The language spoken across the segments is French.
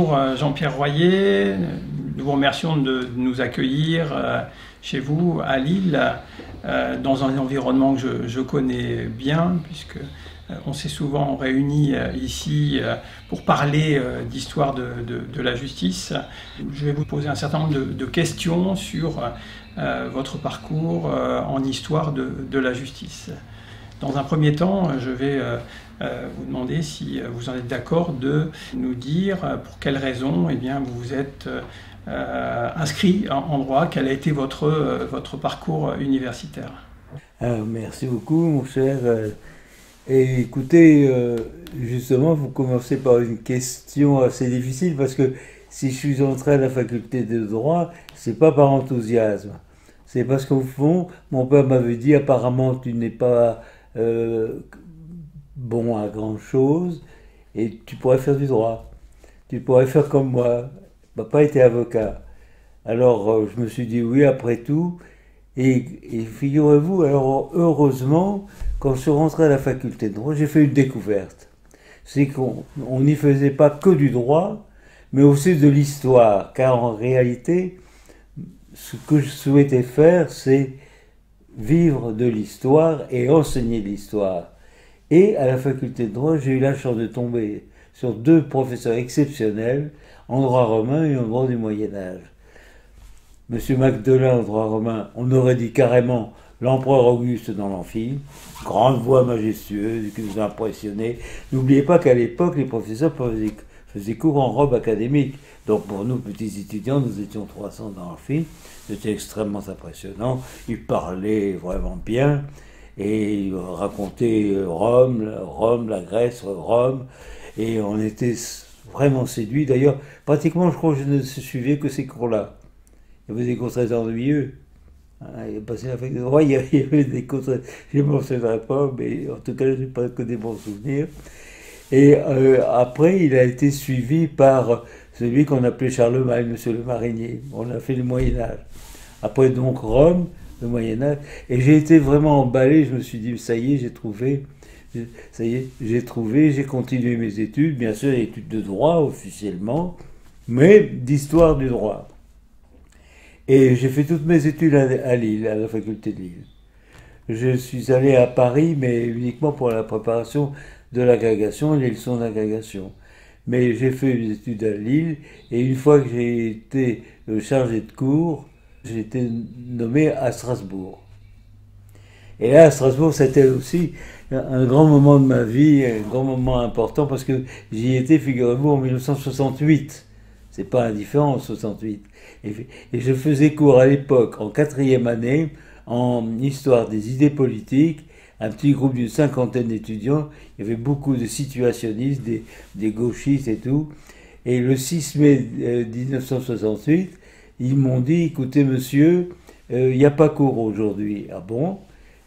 Bonjour Jean-Pierre Royer, nous vous remercions de nous accueillir chez vous à Lille, dans un environnement que je connais bien, puisque on s'est souvent réunis ici pour parler d'histoire de la justice. Je vais vous poser un certain nombre de questions sur votre parcours en histoire de la justice. Dans un premier temps, je vais vous demander si vous en êtes d'accord de nous dire pour quelles raisons vous vous êtes inscrit en droit, quel a été votre parcours universitaire. Alors, merci beaucoup mon cher. Et écoutez, justement, vous commencez par une question assez difficile parce que si je suis entré à la faculté de droit, c'est pas par enthousiasme. C'est parce qu'au fond, mon père m'avait dit apparemment tu n'es pas bon à grand chose et tu pourrais faire du droit. Tu pourrais faire comme moi. Papa était avocat. Alors je me suis dit oui après tout. Et figurez-vous, alors heureusement, quand je suis rentré à la faculté de droit, j'ai fait une découverte. C'est qu'on n'y faisait pas que du droit, mais aussi de l'histoire. Car en réalité, ce que je souhaitais faire, c'est vivre de l'histoire et enseigner l'histoire. Et à la faculté de droit, j'ai eu la chance de tomber sur deux professeurs exceptionnels, en droit romain et en droit du Moyen-Âge. Monsieur Magdelin, en droit romain, on aurait dit carrément l'empereur Auguste dans l'amphi, grande voix majestueuse qui nous a impressionnés. N'oubliez pas qu'à l'époque, les professeurs faisaient cours en robe académique. Donc pour nous, petits étudiants, nous étions 300 dans l'amphi. C'était extrêmement impressionnant. Ils parlaient vraiment bien et ils racontaient Rome, la Grèce, Rome. Et on était vraiment séduits. D'ailleurs, pratiquement, je crois que je ne suivais que ces cours-là. Il y avait des cours très ennuyeux. Il a passé la fac de droit, il y avait des cours très... Je ne mentionnerai pas, mais en tout cas, je n'ai pas que des bons souvenirs. Et après, il a été suivi par celui qu'on appelait Charlemagne, Monsieur le Marinier. On a fait le Moyen-Âge. Après, donc, Rome, le Moyen-Âge. Et j'ai été vraiment emballé. Je me suis dit, ça y est, j'ai trouvé. Ça y est, j'ai continué mes études. Bien sûr, études de droit, officiellement, mais d'histoire du droit. Et j'ai fait toutes mes études à Lille, à la faculté de Lille. Je suis allé à Paris, mais uniquement pour la préparation de l'agrégation et les leçons d'agrégation. Mais j'ai fait mes études à Lille, et une fois que j'ai été chargé de cours, j'ai été nommé à Strasbourg. Et là, à Strasbourg, c'était aussi un grand moment de ma vie, un grand moment important, parce que j'y étais, figurez-vous, en 1968. C'est pas indifférent en 68. Et je faisais cours à l'époque, en 4e année, en histoire des idées politiques, un petit groupe d'une 50aine d'étudiants. Il y avait beaucoup de situationnistes, des gauchistes et tout. Et le 6 mai 1968, ils m'ont dit, écoutez monsieur, il n'y a pas cours aujourd'hui. Ah bon?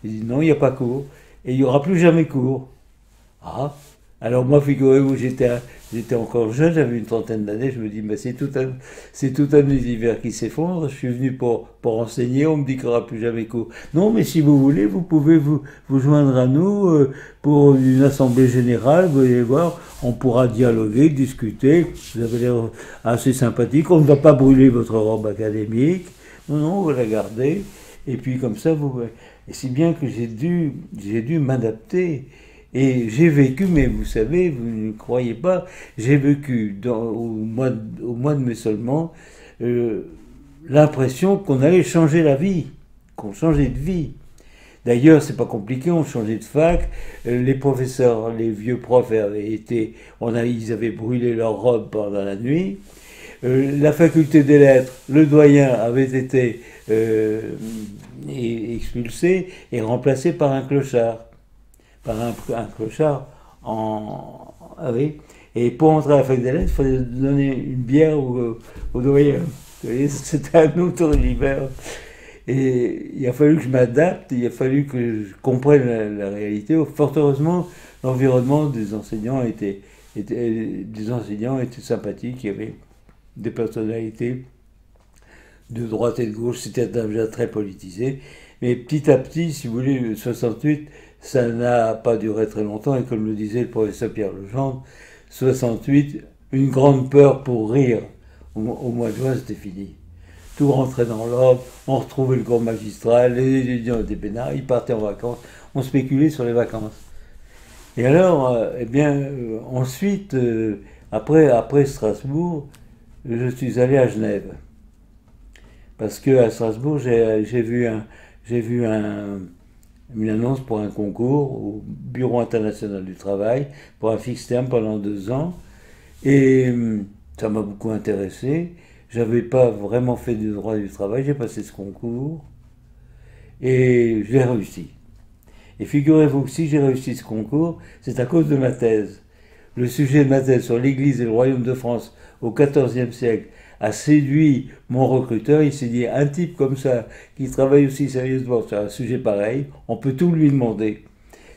Ils disent non, il n'y a pas cours. Et il n'y aura plus jamais cours. Ah. Alors moi, figurez-vous, j'étais encore jeune, j'avais une trentaine d'années, je me dis, mais c'est tout un univers qui s'effondre, je suis venu pour enseigner, on me dit qu'il n'y aura plus jamais cours. Non, mais si vous voulez, vous pouvez vous joindre à nous pour une assemblée générale, vous allez voir, on pourra dialoguer, discuter, vous avez l'air assez sympathique, on ne va pas brûler votre robe académique, non, on va la garder, et puis comme ça, et si bien que j'ai dû m'adapter. Et j'ai vécu, mais vous savez, vous ne croyez pas, j'ai vécu au mois de mai seulement l'impression qu'on allait changer la vie, qu'on changeait de vie. D'ailleurs, c'est pas compliqué, on changeait de fac. Les professeurs, les vieux profs ils avaient brûlé leur robe pendant la nuit. La faculté des lettres, le doyen avait été expulsé et remplacé par un clochard. Un clochard et pour entrer à la fac des lettres, il fallait donner une bière au doyen. C'était un autre univers. Et il a fallu que je m'adapte, il a fallu que je comprenne la réalité. Fort heureusement, l'environnement des enseignants était sympathique. Il y avait des personnalités de droite et de gauche. C'était déjà très politisé. Mais petit à petit, si vous voulez, 68, ça n'a pas duré très longtemps, et comme le disait le professeur Pierre Legendre, 68 une grande peur pour rire. Au mois de juin, c'était fini. Tout rentrait dans l'ordre, on retrouvait le cours magistral, les étudiants étaient peinards, ils partaient en vacances, on spéculait sur les vacances. Et alors, ensuite, après Strasbourg, je suis allé à Genève. Parce qu'à Strasbourg, j'ai vu une annonce pour un concours au Bureau international du travail, pour un fixe terme pendant 2 ans. Et ça m'a beaucoup intéressé. J'avais pas vraiment fait du droit du travail, j'ai passé ce concours et je l'ai réussi. Et figurez-vous que si j'ai réussi ce concours, c'est à cause de ma thèse. Le sujet de ma thèse sur l'Église et le Royaume de France au XIVe siècle a séduit mon recruteur. Il s'est dit, un type comme ça, qui travaille aussi sérieusement sur un sujet pareil, on peut tout lui demander.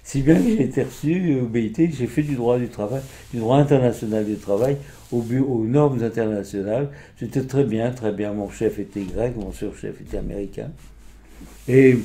Si bien que j'ai été reçu au BIT, j'ai fait du droit du travail, du droit international du travail, aux normes internationales. C'était très bien, très bien. Mon chef était grec, mon surchef était américain. Et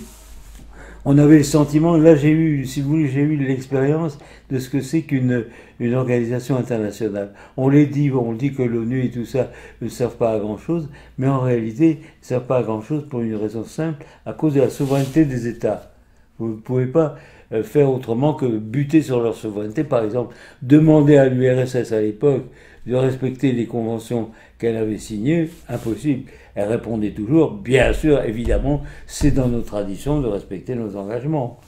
on avait le sentiment, là j'ai eu, si vous voulez, j'ai eu l'expérience de ce que c'est qu'une organisation internationale. On dit que l'ONU et tout ça ne servent pas à grand chose, mais en réalité, ils ne servent pas à grand chose pour une raison simple, à cause de la souveraineté des États. Vous ne pouvez pas faire autrement que buter sur leur souveraineté. Par exemple, demander à l'URSS à l'époque de respecter les conventions qu'elle avait signées, impossible. Elle répondait toujours, bien sûr, évidemment, c'est dans nos traditions de respecter nos engagements.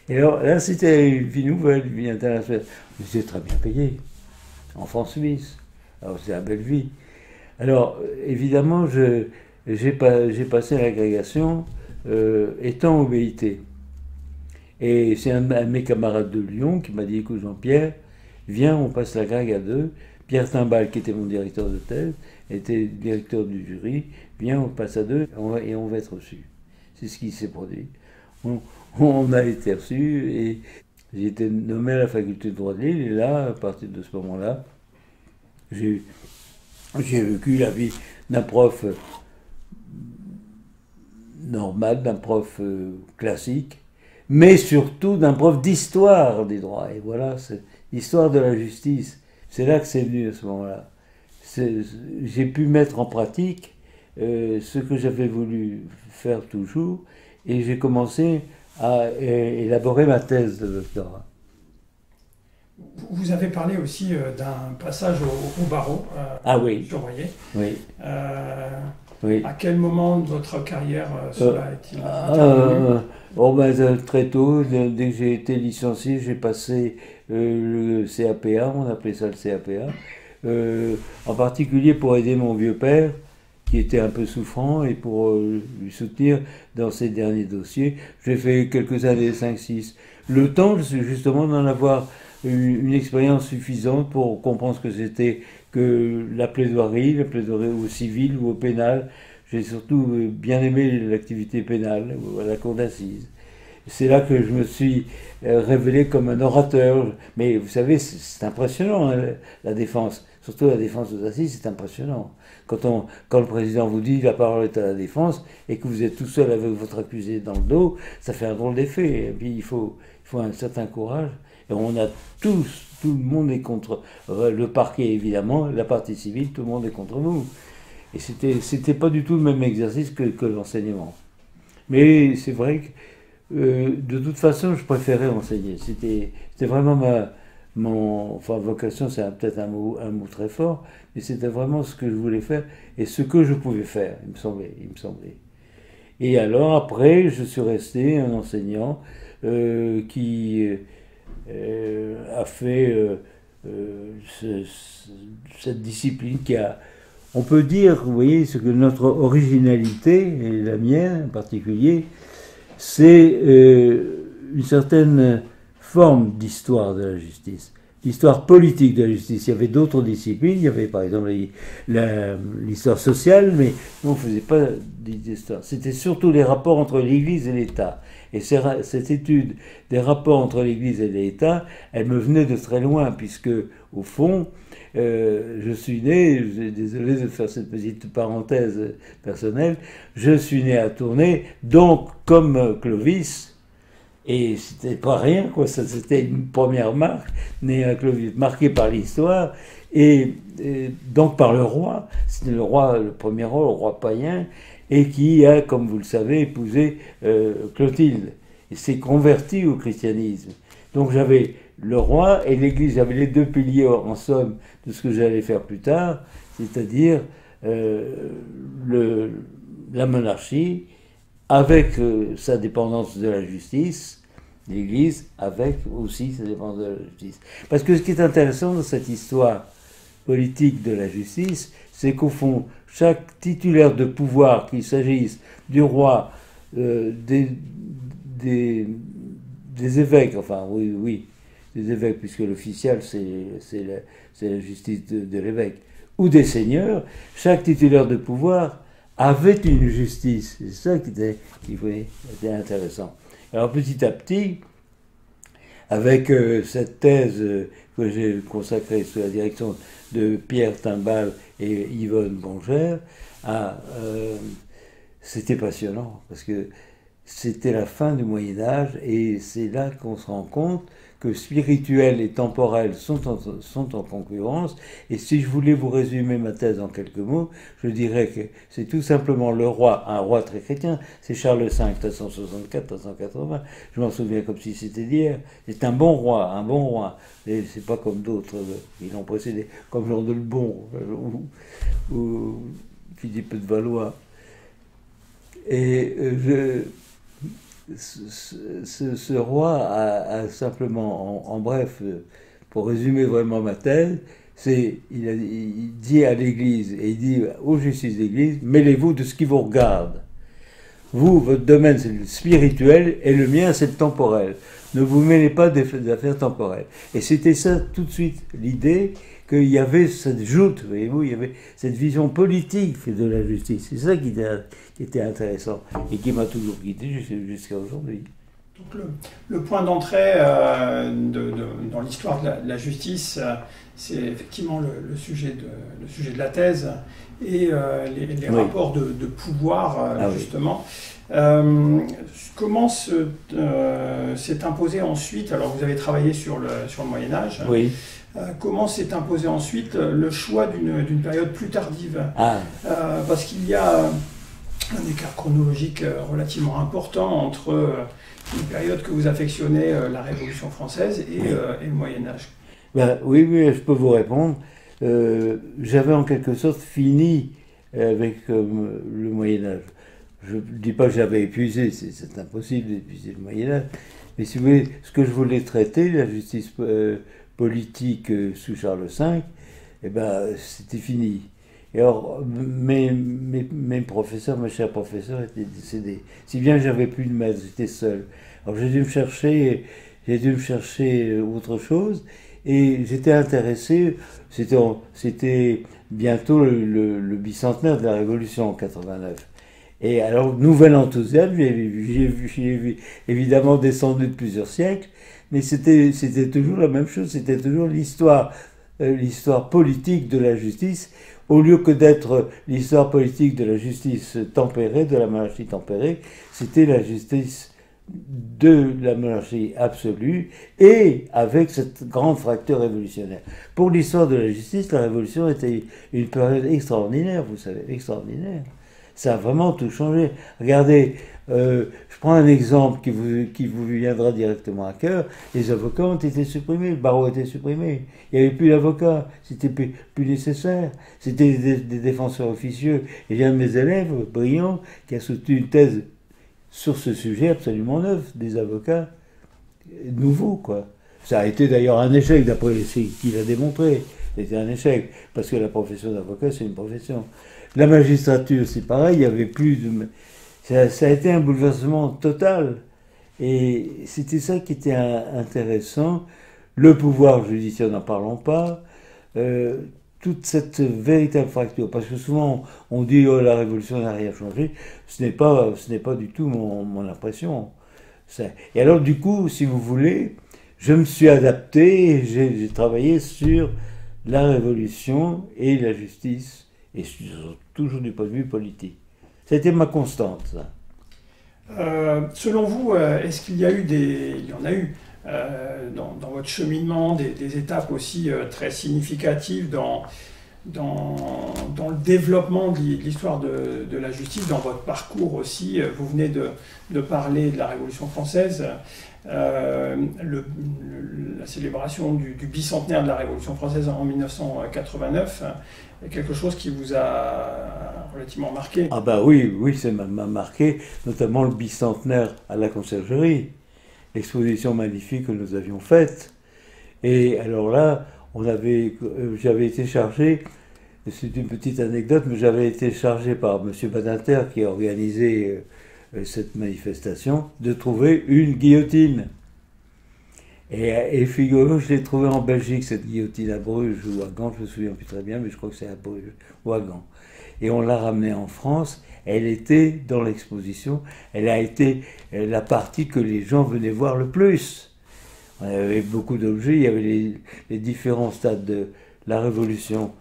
Et alors là, c'était une vie nouvelle, une vie internationale. J'étais très bien payé, en France suisse. Alors c'est la belle vie. Alors, évidemment, j'ai passé l'agrégation étant au BIT. Et c'est un de mes camarades de Lyon qui m'a dit, écoute Jean-Pierre, viens, on passe l'agrég à 2. Pierre Timbal, qui était mon directeur de thèse, était directeur du jury. Viens, on passe à 2 et on va être reçu. C'est ce qui s'est produit. On a été reçu et j'ai été nommé à la faculté de droit de Lille. Et là, à partir de ce moment-là, j'ai vécu la vie d'un prof normal, d'un prof classique, mais surtout d'un prof d'histoire des droits. Et voilà, c'est l'histoire de la justice. C'est là que c'est venu à ce moment-là. J'ai pu mettre en pratique ce que j'avais voulu faire toujours, et j'ai commencé à élaborer ma thèse de doctorat. Vous avez parlé aussi d'un passage au barreau, Ah oui. surveillé. Oui. Oui. À quel moment de votre carrière cela est-il intervenu? Très tôt, dès que j'ai été licencié, j'ai passé le CAPA, on appelait ça le CAPA, en particulier pour aider mon vieux père, qui était un peu souffrant, et pour lui soutenir dans ses derniers dossiers. J'ai fait quelques années, 5-6. Le temps, justement, d'en avoir une expérience suffisante pour comprendre ce que c'était que la plaidoirie au civil ou au pénal. J'ai surtout bien aimé l'activité pénale, à la cour d'assises. C'est là que je me suis révélé comme un orateur. Mais vous savez, c'est impressionnant, hein, la défense. Surtout la défense aux assises, c'est impressionnant. Quand le président vous dit la parole est à la défense et que vous êtes tout seul avec votre accusé dans le dos, ça fait un drôle d'effet. Et puis il faut un certain courage. Et on a tout le monde est contre le parquet évidemment, la partie civile, tout le monde est contre nous. Et c'était pas du tout le même exercice que l'enseignement. Mais c'est vrai que de toute façon, je préférais enseigner. C'était vraiment vocation, c'est peut-être un mot très fort, mais c'était vraiment ce que je voulais faire et ce que je pouvais faire, il me semblait. Et alors après, je suis resté un enseignant qui a fait cette discipline qui a, on peut dire, vous voyez, ce que notre originalité, et la mienne en particulier, c'est une certaine forme d'histoire de la justice, l'histoire politique de la justice. Il y avait d'autres disciplines, il y avait par exemple l'histoire sociale, mais on ne faisait pas d'histoire. C'était surtout les rapports entre l'Église et l'État. Et cette étude des rapports entre l'Église et l'État, elle me venait de très loin, puisque au fond, je suis né, désolé de faire cette petite parenthèse personnelle, je suis né à Tournai, donc comme Clovis, et c'était pas rien, quoi, ça c'était une première marque, né à Clovis, marqué par l'histoire, et donc par le roi, c'était le roi, le premier roi, le roi païen, et qui a, comme vous le savez, épousé Clotilde, et s'est converti au christianisme. Donc j'avais le roi et l'Église, j'avais les deux piliers en somme de ce que j'allais faire plus tard, c'est-à-dire la monarchie avec sa dépendance de la justice, l'Église avec aussi sa dépendance de la justice. Parce que ce qui est intéressant dans cette histoire politique de la justice, c'est qu'au fond, chaque titulaire de pouvoir, qu'il s'agisse du roi, des évêques, enfin oui, des évêques, puisque l'official c'est la justice de l'évêque, ou des seigneurs, chaque titulaire de pouvoir avait une justice. C'est ça qui était intéressant. Alors petit à petit, avec cette thèse que j'ai consacrée sous la direction de Pierre Timbal et Yvonne Bongère, c'était passionnant, parce que c'était la fin du Moyen-Âge, et c'est là qu'on se rend compte que spirituel et temporel sont en concurrence. Et si je voulais vous résumer ma thèse en quelques mots, je dirais que c'est tout simplement le roi, un roi très chrétien, c'est Charles V, 1364-1380, je m'en souviens comme si c'était d'hier. C'est un bon roi, et c'est pas comme d'autres qui l'ont précédé, comme Jean de Lebon ou Philippe de Valois. Et ce roi a simplement, en bref, pour résumer vraiment ma thèse, il dit à l'Église, et il dit aux justices d'Église, mêlez-vous de ce qui vous regarde. Vous, votre domaine, c'est le spirituel, et le mien, c'est le temporel. Ne vous mêlez pas des affaires temporelles. Et c'était ça, tout de suite, l'idée qu'il y avait cette joute, voyez-vous, il y avait cette vision politique de la justice. C'est ça qui était intéressant, et qui m'a toujours guidé jusqu'à aujourd'hui. Donc le point d'entrée dans l'histoire de la justice, c'est effectivement le sujet de la thèse et les rapports de pouvoir, justement. Oui. Comment s'est imposé ensuite, alors vous avez travaillé sur le Moyen-Âge, oui. Comment s'est imposé ensuite le choix d'une période plus tardive, parce qu'il y a un écart chronologique relativement important entre une période que vous affectionnez, la Révolution française, et le Moyen-Âge. Ben, oui, je peux vous répondre. J'avais en quelque sorte fini avec le Moyen-Âge. Je ne dis pas que j'avais épuisé, c'est impossible d'épuiser le Moyen-Âge, mais si vous voulez, ce que je voulais traiter, la justice politique sous Charles V, eh ben, c'était fini. Et alors, mes professeurs, mes chers professeurs étaient décédés. Si bien que j'avais plus de maître, j'étais seul. Alors j'ai dû me chercher autre chose, et j'étais intéressé, c'était bientôt le bicentenaire de la Révolution en 89. Et alors, nouvel enthousiasme, j'ai évidemment descendu de plusieurs siècles, mais c'était toujours la même chose, c'était toujours l'histoire politique de la justice, au lieu que d'être l'histoire politique de la justice tempérée, de la monarchie tempérée, c'était la justice de la monarchie absolue, et avec cette grande fracture révolutionnaire. Pour l'histoire de la justice, la Révolution était une période extraordinaire, vous savez, extraordinaire. Ça a vraiment tout changé. Regardez, je prends un exemple qui vous viendra directement à cœur. Les avocats ont été supprimés, le barreau a été supprimé. Il n'y avait plus d'avocats, c'était plus nécessaire. C'était des défenseurs officieux. Et il y a un de mes élèves, brillant, qui a soutenu une thèse sur ce sujet absolument neuf, des avocats nouveaux, quoi. Ça a été d'ailleurs un échec, d'après ce qu'il a démontré. C'était un échec, parce que la profession d'avocat, c'est une profession. La magistrature, c'est pareil, il n'y avait plus de... Ça a été un bouleversement total. Et c'était ça qui était intéressant. Le pouvoir judiciaire, n'en parlons pas. Toute cette véritable fracture. Parce que souvent, on dit « Oh, la Révolution n'a rien changé ». Ce n'est pas du tout mon impression. Et alors, du coup, si vous voulez, je me suis adapté, j'ai travaillé sur la Révolution et la justice, et toujours du point de vue politique. C'était ma constante, ça. Selon vous, est-ce qu'il y a eu il y en a eu, dans votre cheminement, des étapes aussi très significatives dans le développement de l'histoire de la justice, dans votre parcours aussi. Vous venez de parler de la Révolution française, la célébration du bicentenaire de la Révolution française en 1989, quelque chose qui vous a relativement marqué. Ah bah oui, ça m'a marqué, notamment le bicentenaire à la Conciergerie, l'exposition magnifique que nous avions faite. Et alors là, j'avais été chargé, c'est une petite anecdote, mais j'avais été chargé par M. Badinter, qui a organisé cette manifestation, de trouver une guillotine. Et figurez-vous, je l'ai trouvée en Belgique, cette guillotine, à Bruges ou à Gand, je me souviens plus très bien, mais je crois que c'est à Bruges ou à Gand. Et on l'a ramenée en France, elle était dans l'exposition, elle a été la partie que les gens venaient voir le plus. On avait beaucoup d'objets, il y avait les différents stades de la Révolution,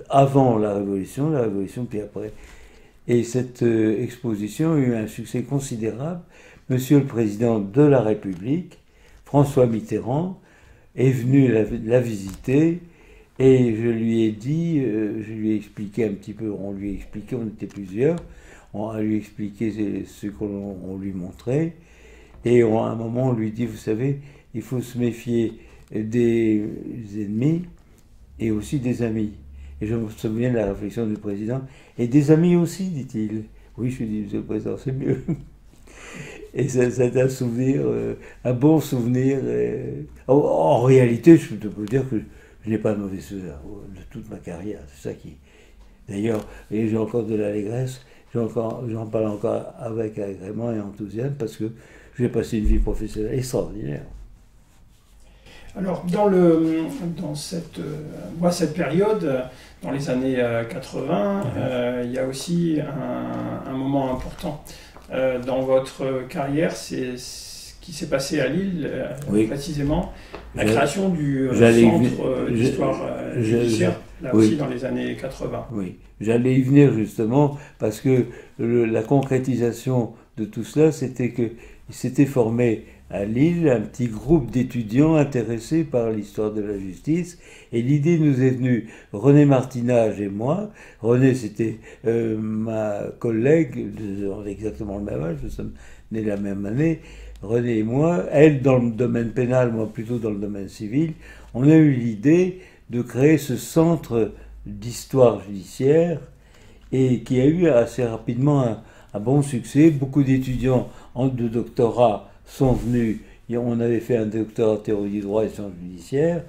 avant la Révolution puis après. Et cette exposition a eu un succès considérable. Monsieur le Président de la République, François Mitterrand, est venu la visiter, et je lui ai dit, je lui ai expliqué un petit peu, on était plusieurs, on a lui expliqué ce qu'on lui montrait, et à un moment on lui dit, vous savez, il faut se méfier des ennemis et aussi des amis. Et je me souviens de la réflexion du président, et des amis aussi, dit-il. Oui, je lui ai dit, monsieur le président, c'est mieux. Et c'est un souvenir, un bon souvenir. En réalité, je peux dire que je n'ai pas de mauvais souvenir de toute ma carrière. C'est ça qui. D'ailleurs, et j'ai encore de l'allégresse, j'en parle encore avec agrément et enthousiasme parce que j'ai passé une vie professionnelle extraordinaire. Alors, dans cette période, dans les années 80, il y a aussi un moment important dans votre carrière, c'est ce qui s'est passé à Lille, précisément, la création du centre d'histoire judiciaire, là aussi dans les années 80. Oui, j'allais y venir justement, parce que la concrétisation de tout cela, c'était qu'il s'était formé à Lille un petit groupe d'étudiants intéressés par l'histoire de la justice, et l'idée nous est venue, René Martinage et moi. René, c'était ma collègue, on a exactement le même âge, nous sommes nés la même année. René et moi, elle dans le domaine pénal, moi plutôt dans le domaine civil, on a eu l'idée de créer ce centre d'histoire judiciaire, et qui a eu assez rapidement un bon succès. Beaucoup d'étudiants de doctorat sont venus, on avait fait un doctorat en théorie du droit et sciences judiciaires,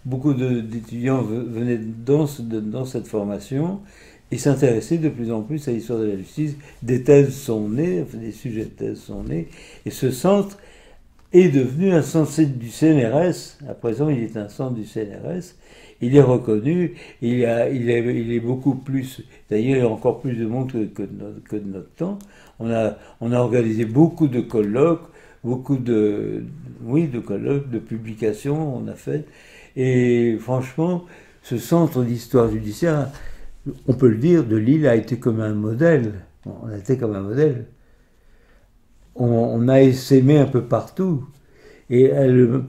beaucoup d'étudiants venaient dans cette formation et s'intéressaient de plus en plus à l'histoire de la justice. Des thèses sont nées, des sujets de thèse sont nés, et ce centre est devenu un centre du CNRS. À présent, il est un centre du CNRS. Il est reconnu, il est beaucoup plus, d'ailleurs il y a encore plus de monde que de notre temps. On a organisé beaucoup de colloques, beaucoup de colloques, de publications on a fait. Et franchement, ce centre d'histoire judiciaire, on peut le dire, de Lille a été comme un modèle. On a été comme un modèle. On a essaimé un peu partout. Et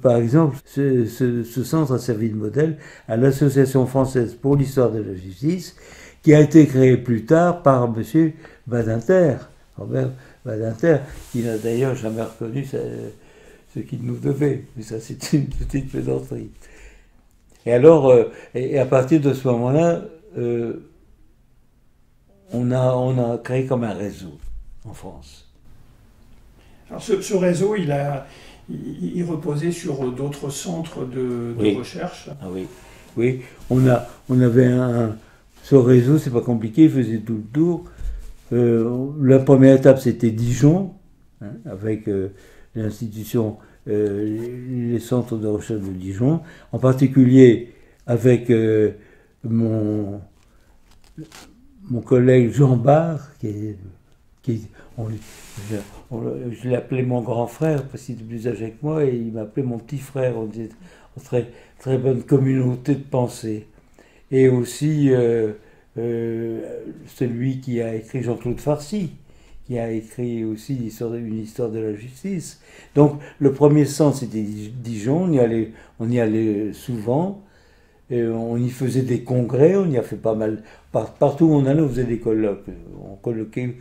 par exemple, ce centre a servi de modèle à l'Association française pour l'histoire de la justice, qui a été créée plus tard par M. Badinter, Robert Badinter, qui n'a d'ailleurs jamais reconnu ce qu'il nous devait. Mais ça, c'est une petite plaisanterie. Et alors, et à partir de ce moment-là, on a créé comme un réseau en France. Alors ce réseau, il reposait sur d'autres centres de recherche. Ah oui. On avait ce réseau, c'est pas compliqué, il faisait tout le tour. La première étape, c'était Dijon, avec l'institution, les centres de recherche de Dijon, en particulier avec mon collègue Jean Barre, je l'appelais mon grand frère parce qu'il était plus âgé que moi, et il m'appelait mon petit frère. On était en très, très bonne communauté de pensée. Et aussi celui qui a écrit Jean-Claude Farcy, qui a écrit aussi une histoire de la justice. Donc le premier centre c'était Dijon, on y allait souvent, et on y faisait des congrès, on y a fait pas mal. Partout où on allait, on faisait des colloques, on colloquait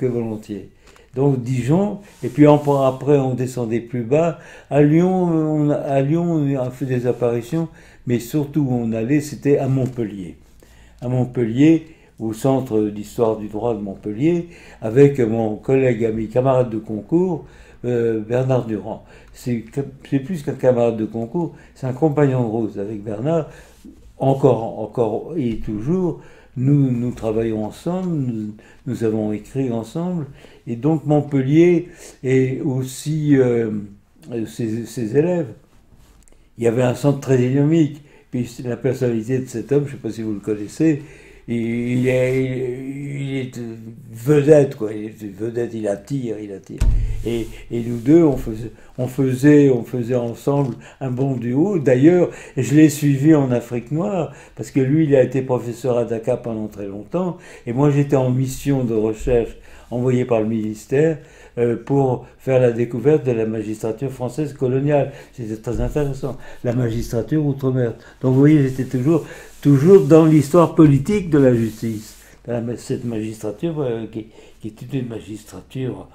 volontiers. Donc Dijon, et puis après on descendait plus bas. À Lyon, on a fait des apparitions, mais surtout où on allait, c'était à Montpellier. À Montpellier, au Centre d'histoire du droit de Montpellier, avec mon collègue, ami, camarade de concours, Bernard Durand. C'est plus qu'un camarade de concours, c'est un compagnon de route. Avec Bernard, encore et toujours, nous travaillons ensemble, nous avons écrit ensemble, et donc Montpellier et aussi ses élèves. Il y avait un centre très dynamique, puis la personnalité de cet homme, je ne sais pas si vous le connaissez, il est vedette, quoi. Il est vedette, il attire. Et nous deux, on faisait ensemble un bon duo. D'ailleurs, je l'ai suivi en Afrique noire, parce que lui, il a été professeur à Dakar pendant très longtemps, et moi, j'étais en mission de recherche envoyée par le ministère pour faire la découverte de la magistrature française coloniale. C'était très intéressant. La magistrature outre-mer. Donc, vous voyez, j'étais toujours dans l'histoire politique de la justice. Cette magistrature qui était une magistrature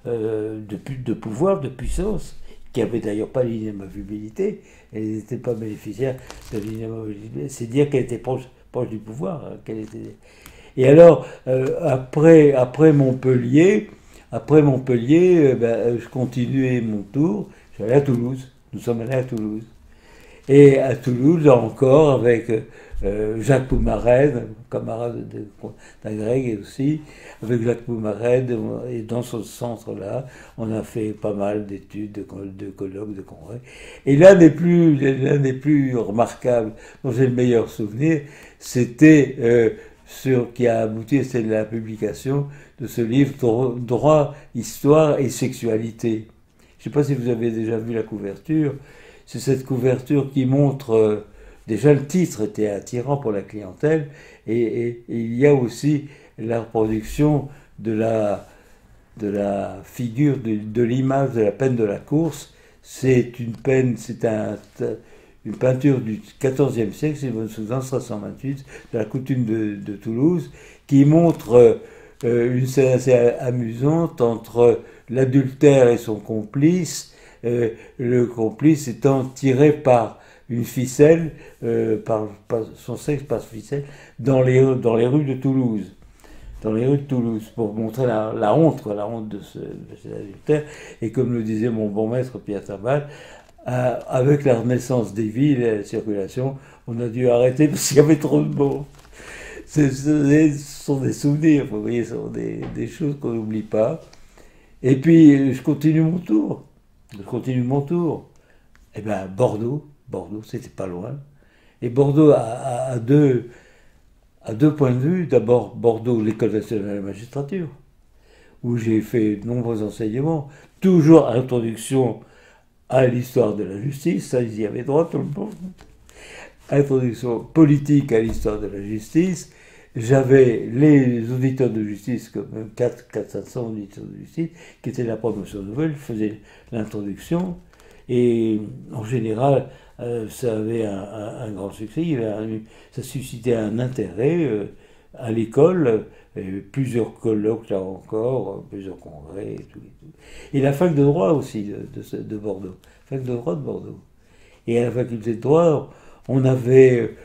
de pouvoir, de puissance, qui n'avait d'ailleurs pas l'inamovibilité. Elle n'était pas bénéficiaire de l'inamovibilité. C'est dire qu'elle était proche du pouvoir. Qu'elle était... Et alors, après Montpellier, je continuais mon tour. J'allais à Toulouse. Nous sommes allés à Toulouse. Et à Toulouse, encore, avec Jacques Poumarède, camarade d'Agrègue aussi, avec Jacques Poumarède, et dans ce centre-là, on a fait pas mal d'études, de colloques, de congrès. Et l'un des plus remarquables, dont j'ai le meilleur souvenir, c'était qui a abouti, c'est la publication de ce livre Droit, Histoire et Sexualité. Je ne sais pas si vous avez déjà vu la couverture. C'est cette couverture qui montre, déjà le titre était attirant pour la clientèle, et il y a aussi la reproduction de la figure, de l'image de la peine de la course. C'est une peinture du XIVe siècle, c'est sous 1328, de la coutume de Toulouse, qui montre une scène assez amusante entre l'adultère et son complice, le complice étant tiré par une ficelle, par son sexe par ficelle, dans les rues de Toulouse. Pour montrer la honte de cet adultère. Et comme le disait mon bon maître Pierre Tabal, avec la renaissance des villes et la circulation, on a dû arrêter parce qu'il y avait trop de monde. Ce sont des souvenirs, vous voyez, ce sont des choses qu'on n'oublie pas. Et puis, je continue mon tour. Eh bien, Bordeaux, c'était pas loin. Et Bordeaux a deux points de vue. D'abord, Bordeaux, l'École nationale de la magistrature, où j'ai fait de nombreux enseignements, toujours introduction à l'histoire de la justice, ça, ils y avaient droit, tout le monde. Introduction politique à l'histoire de la justice. J'avais les auditeurs de justice, comme 400-500 auditeurs de justice, qui étaient la promotion nouvelle, faisaient l'introduction, et en général, ça avait un grand succès, ça suscitait un intérêt à l'école, plusieurs colloques là encore, plusieurs congrès, et tout. Et la fac de droit aussi de Bordeaux, fac de droit de Bordeaux. Et à la faculté de droit, on avait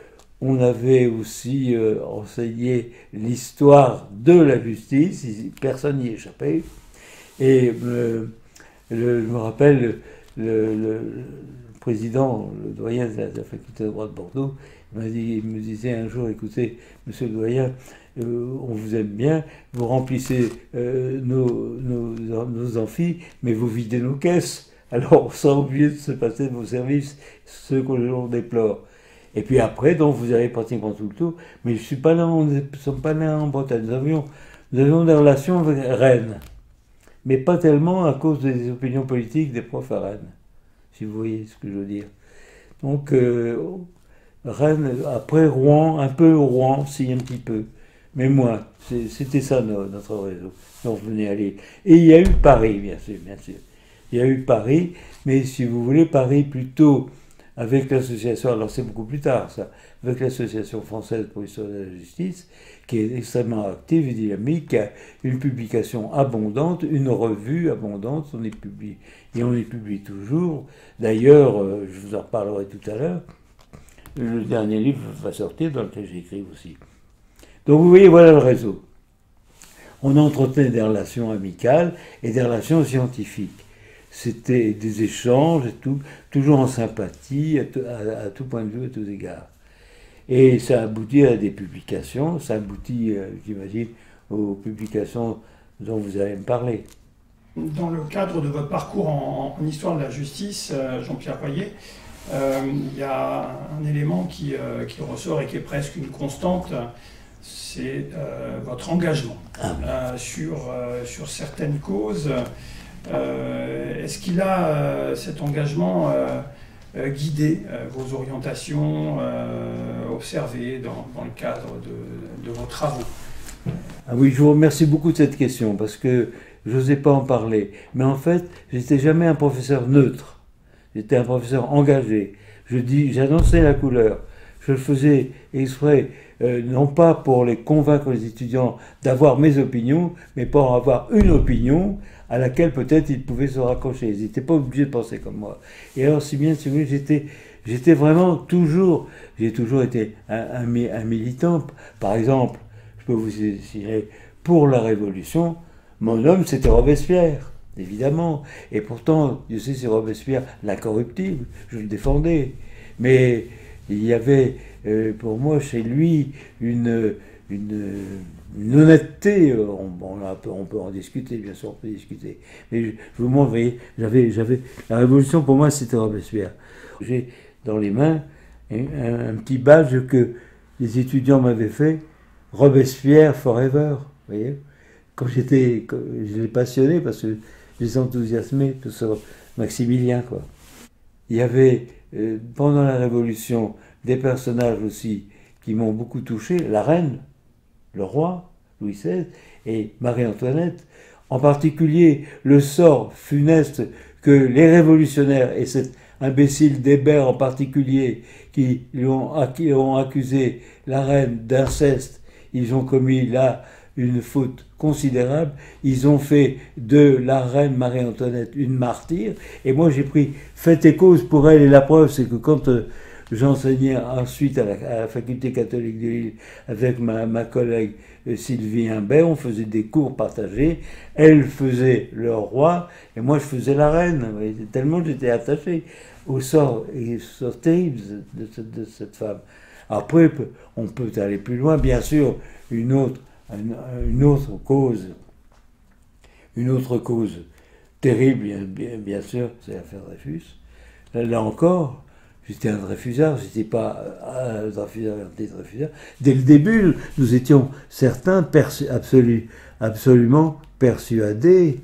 aussi enseigné l'histoire de la justice, personne n'y échappait. Et je me rappelle, le président, le doyen de la faculté de droit de Bordeaux, il me disait un jour, écoutez, monsieur le doyen, on vous aime bien, vous remplissez nos amphis, mais vous videz nos caisses. Alors on sera obligé de se passer de vos services, ce que l'on déplore. Et puis après, donc vous avez pratiquement tout le tour, mais nous ne sommes pas là en Bretagne. Nous avions des relations avec Rennes, mais pas tellement à cause des opinions politiques des profs à Rennes, si vous voyez ce que je veux dire. Donc Rennes, après Rouen, un peu Rouen, si un petit peu. mais moins. C'était ça notre réseau. Donc on venait aller. Et il y a eu Paris, bien sûr, bien sûr. Il y a eu Paris, mais si vous voulez, Paris plutôt avec l'association, alors c'est beaucoup plus tard ça, avec l'association française pour l'histoire de la justice, qui est extrêmement active et dynamique, qui a une publication abondante, une revue abondante, on y publie, et on y publie toujours. D'ailleurs, je vous en reparlerai tout à l'heure, le dernier livre va sortir dans lequel j'écris aussi. Donc vous voyez, voilà le réseau. On entretenait des relations amicales et des relations scientifiques. C'était des échanges et tout, toujours en sympathie, à tout point de vue, à tous égards. Et ça aboutit à des publications, ça aboutit, j'imagine, aux publications dont vous allez me parler. Dans le cadre de votre parcours en histoire de la justice, Jean-Pierre Poirier, il y a un élément qui ressort et qui est presque une constante, c'est votre engagement sur certaines causes. Est-ce qu'il a cet engagement guidé vos orientations observées dans le cadre de vos travaux? Ah oui, je vous remercie beaucoup de cette question parce que je n'osais pas en parler. Mais en fait, j'étais jamais un professeur neutre. J'étais un professeur engagé. J'annonçais la couleur. Je le faisais exprès, non pas pour les convaincre les étudiants d'avoir mes opinions, mais pour avoir une opinion à laquelle peut-être ils pouvaient se raccrocher. Ils n'étaient pas obligés de penser comme moi. Et alors, si bien, si vous voulez, j'étais vraiment toujours, j'ai toujours été un militant. Par exemple, je peux vous citer, pour la Révolution, mon homme, c'était Robespierre, évidemment. Et pourtant, je sais, c'est Robespierre l'incorruptible, je le défendais. Mais il y avait, pour moi, chez lui, une honnêteté, on peut en discuter, bien sûr, on peut discuter. Mais je vous montre, vous voyez, la Révolution, pour moi, c'était Robespierre. J'ai dans les mains un petit badge que les étudiants m'avaient fait, Robespierre Forever, vous voyez. Je l'ai passionné parce que je les enthousiasmais sur Maximilien, quoi. Il y avait, pendant la Révolution, des personnages aussi qui m'ont beaucoup touché, la reine, le roi, Louis XVI, et Marie-Antoinette, en particulier le sort funeste que les révolutionnaires, et cet imbécile d'Hébert en particulier, qui ont accusé la reine d'inceste, ils ont commis là une faute considérable, ils ont fait de la reine Marie-Antoinette une martyre, et moi j'ai pris fait et cause pour elle, et la preuve c'est que quand j'enseignais ensuite à la faculté catholique de Lille avec ma collègue Sylvie Imbert, on faisait des cours partagés, elle faisait le roi, et moi je faisais la reine, tellement j'étais attaché au sort terrible de cette femme. Après, on peut aller plus loin, bien sûr, une autre cause terrible, bien sûr, c'est l'affaire Dreyfus. Là encore, j'étais un Dreyfusard, j'étais pas un Dreyfusard. Dès le début, nous étions certains absolument persuadés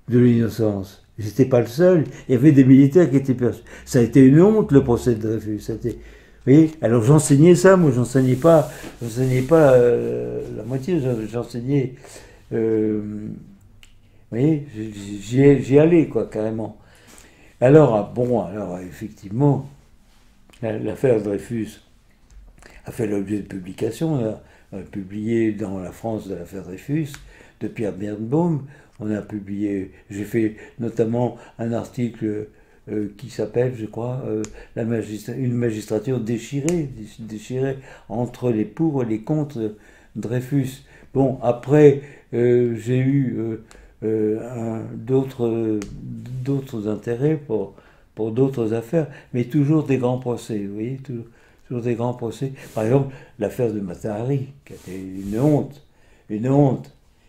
de l'innocence. J'étais pas le seul, il y avait des militaires qui étaient persuadés. Ça a été une honte, le procès de Dreyfus. Vous voyez, alors j'enseignais ça, moi j'enseignais pas la moitié, j'enseignais, vous voyez, j'y allais quoi, carrément. Alors effectivement, l'affaire Dreyfus a fait l'objet de publications, on a publié dans la France de l'affaire Dreyfus, de Pierre Birnbaum, on a publié, j'ai fait notamment un article qui s'appelle, je crois, une magistrature déchirée entre les pour et les contre Dreyfus. Bon, après, j'ai eu d'autres intérêts pour d'autres affaires, mais toujours des grands procès, vous voyez, toujours des grands procès. Par exemple, l'affaire de Matahari, qui a été une honte,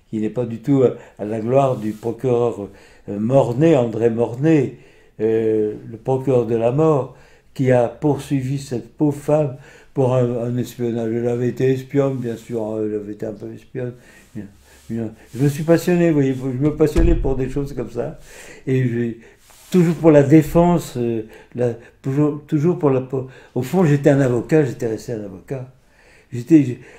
qui n'est pas du tout à la gloire du procureur Mornay, André Mornay, le procureur de la mort, qui a poursuivi cette pauvre femme pour un espionnage. Elle avait été espionne, bien sûr, elle avait été un peu espionne. Je me suis passionné, vous voyez, je me passionnais pour des choses comme ça. Et toujours pour la défense, toujours pour la... Au fond, j'étais un avocat, j'étais resté un avocat.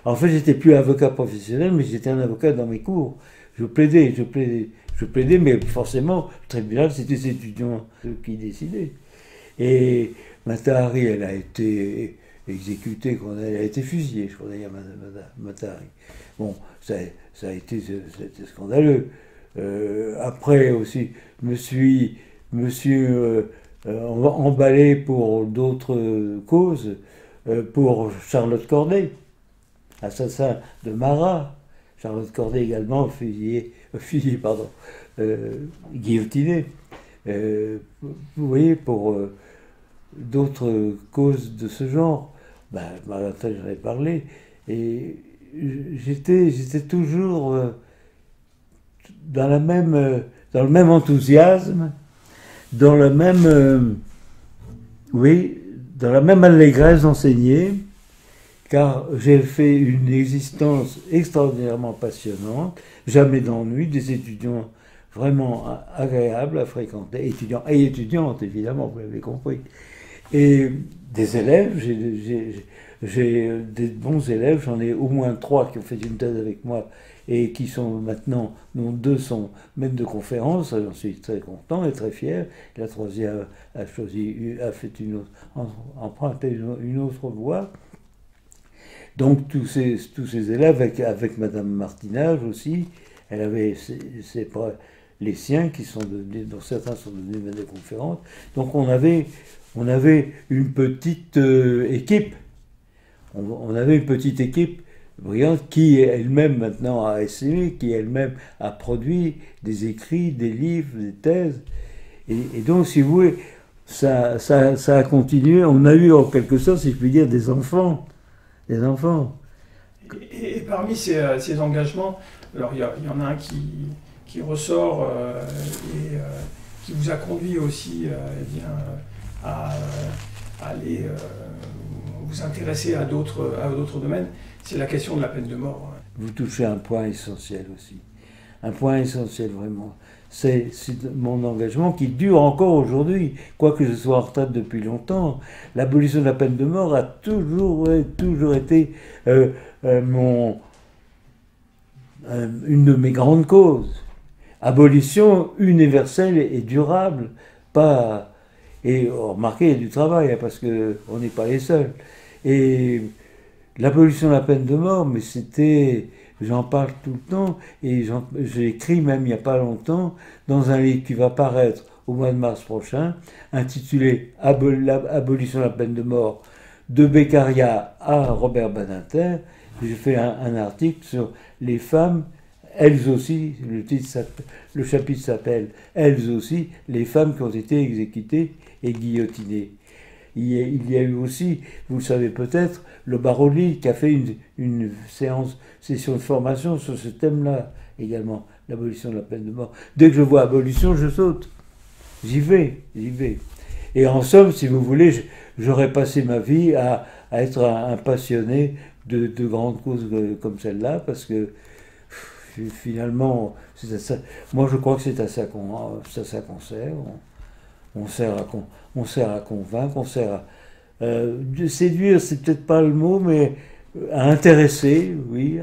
En fait, j'étais plus avocat professionnel, mais j'étais un avocat dans mes cours. Je plaidais, mais forcément, le tribunal, c'était les étudiants qui décidaient. Et Matahari, elle a été exécutée, elle a été fusillée, je crois d'ailleurs, Matahari. Bon, ça a été, c'était scandaleux. Après aussi, me suis emballé pour d'autres causes, pour Charlotte Corday, assassin de Marat. Charlotte Corday également guillotinée. Vous voyez, pour d'autres causes de ce genre, Martin, j'en ai parlé, et j'étais toujours dans le même enthousiasme, dans le même, dans la même allégresse d'enseigner, car j'ai fait une existence extraordinairement passionnante, jamais d'ennui, des étudiants vraiment agréables à fréquenter, étudiants et étudiantes évidemment, vous l'avez compris, et des élèves, j'ai des bons élèves, j'en ai au moins 3 qui ont fait une thèse avec moi et qui sont maintenant, dont 2 sont maîtres de conférence, j'en suis très content et très fier. La troisième a emprunté une autre voie. Donc tous ces élèves, avec Madame Martinage aussi, elle avait les siens qui sont devenus, dont certains sont devenus maîtres de conférence. Donc on avait une petite équipe. On avait une petite équipe brillante qui elle-même maintenant a essayé, qui elle-même a produit des écrits, des livres, des thèses. Et donc, si vous voulez, ça a continué. On a eu en quelque sorte, si je puis dire, des enfants. Des enfants. Et parmi ces engagements, alors il y en a un qui ressort et qui vous a conduit aussi à aller vous intéresser à d'autres domaines, c'est la question de la peine de mort. Vous touchez un point essentiel aussi. Un point essentiel vraiment. C'est mon engagement qui dure encore aujourd'hui, quoique je sois en retraite depuis longtemps. L'abolition de la peine de mort a toujours été une de mes grandes causes. Abolition universelle et durable, pas... Et remarquez, il y a du travail, parce qu'on n'est pas les seuls. Et l'abolition de la peine de mort, mais j'en parle tout le temps, et j'ai écrit même il n'y a pas longtemps, dans un livre qui va paraître au mois de mars prochain, intitulé Abolition de la peine de mort, de Beccaria à Robert Badinter. J'ai fait un article sur les femmes, elles aussi, le chapitre s'appelle « Elles aussi, les femmes qui ont été exécutées et guillotinées ». Il y a eu aussi, vous le savez peut-être, le Baroli qui a fait une session de formation sur ce thème-là également, l'abolition de la peine de mort. Dès que je vois abolition, je saute. J'y vais. Et en somme, si vous voulez, j'aurais passé ma vie à être un passionné de grandes causes comme celle-là, parce que finalement, moi je crois que c'est à ça qu'on sert. On sert à convaincre, séduire, c'est peut-être pas le mot, mais à intéresser, oui,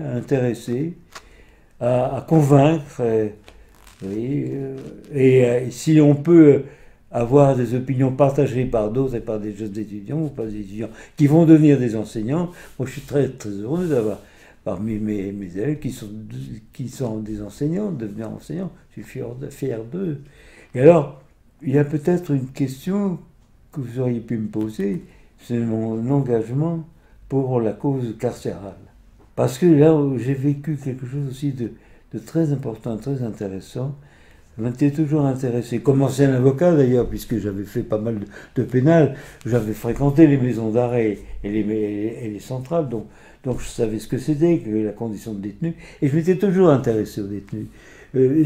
à convaincre, et si on peut avoir des opinions partagées par d'autres et par des jeunes étudiants ou par des étudiants qui vont devenir des enseignants, moi je suis très très heureux d'avoir parmi mes élèves qui sont des enseignants, devenir enseignants, je suis fier d'eux. Et alors, il y a peut-être une question que vous auriez pu me poser, c'est mon engagement pour la cause carcérale. Parce que là, j'ai vécu quelque chose aussi de très important, très intéressant. Je m'étais toujours intéressé, comme ancien avocat d'ailleurs, puisque j'avais fait pas mal de pénal, j'avais fréquenté les maisons d'arrêt et les centrales, donc je savais ce que c'était, que la condition de détenu, et je m'étais toujours intéressé aux détenus.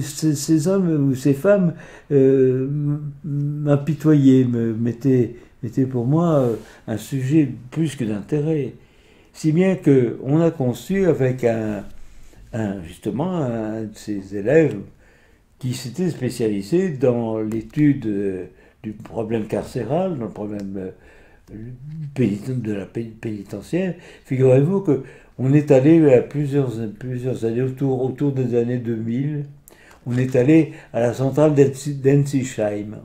Ces hommes ou ces femmes m'apitoyaient, mettaient pour moi un sujet plus que d'intérêt. Si bien qu'on a conçu avec justement un de ces élèves qui s'était spécialisé dans l'étude du problème carcéral, dans le problème de la pénitentiaire. Figurez-vous qu'on est allé à plusieurs années, autour des années 2000, on est allé à la centrale d'Ensisheim,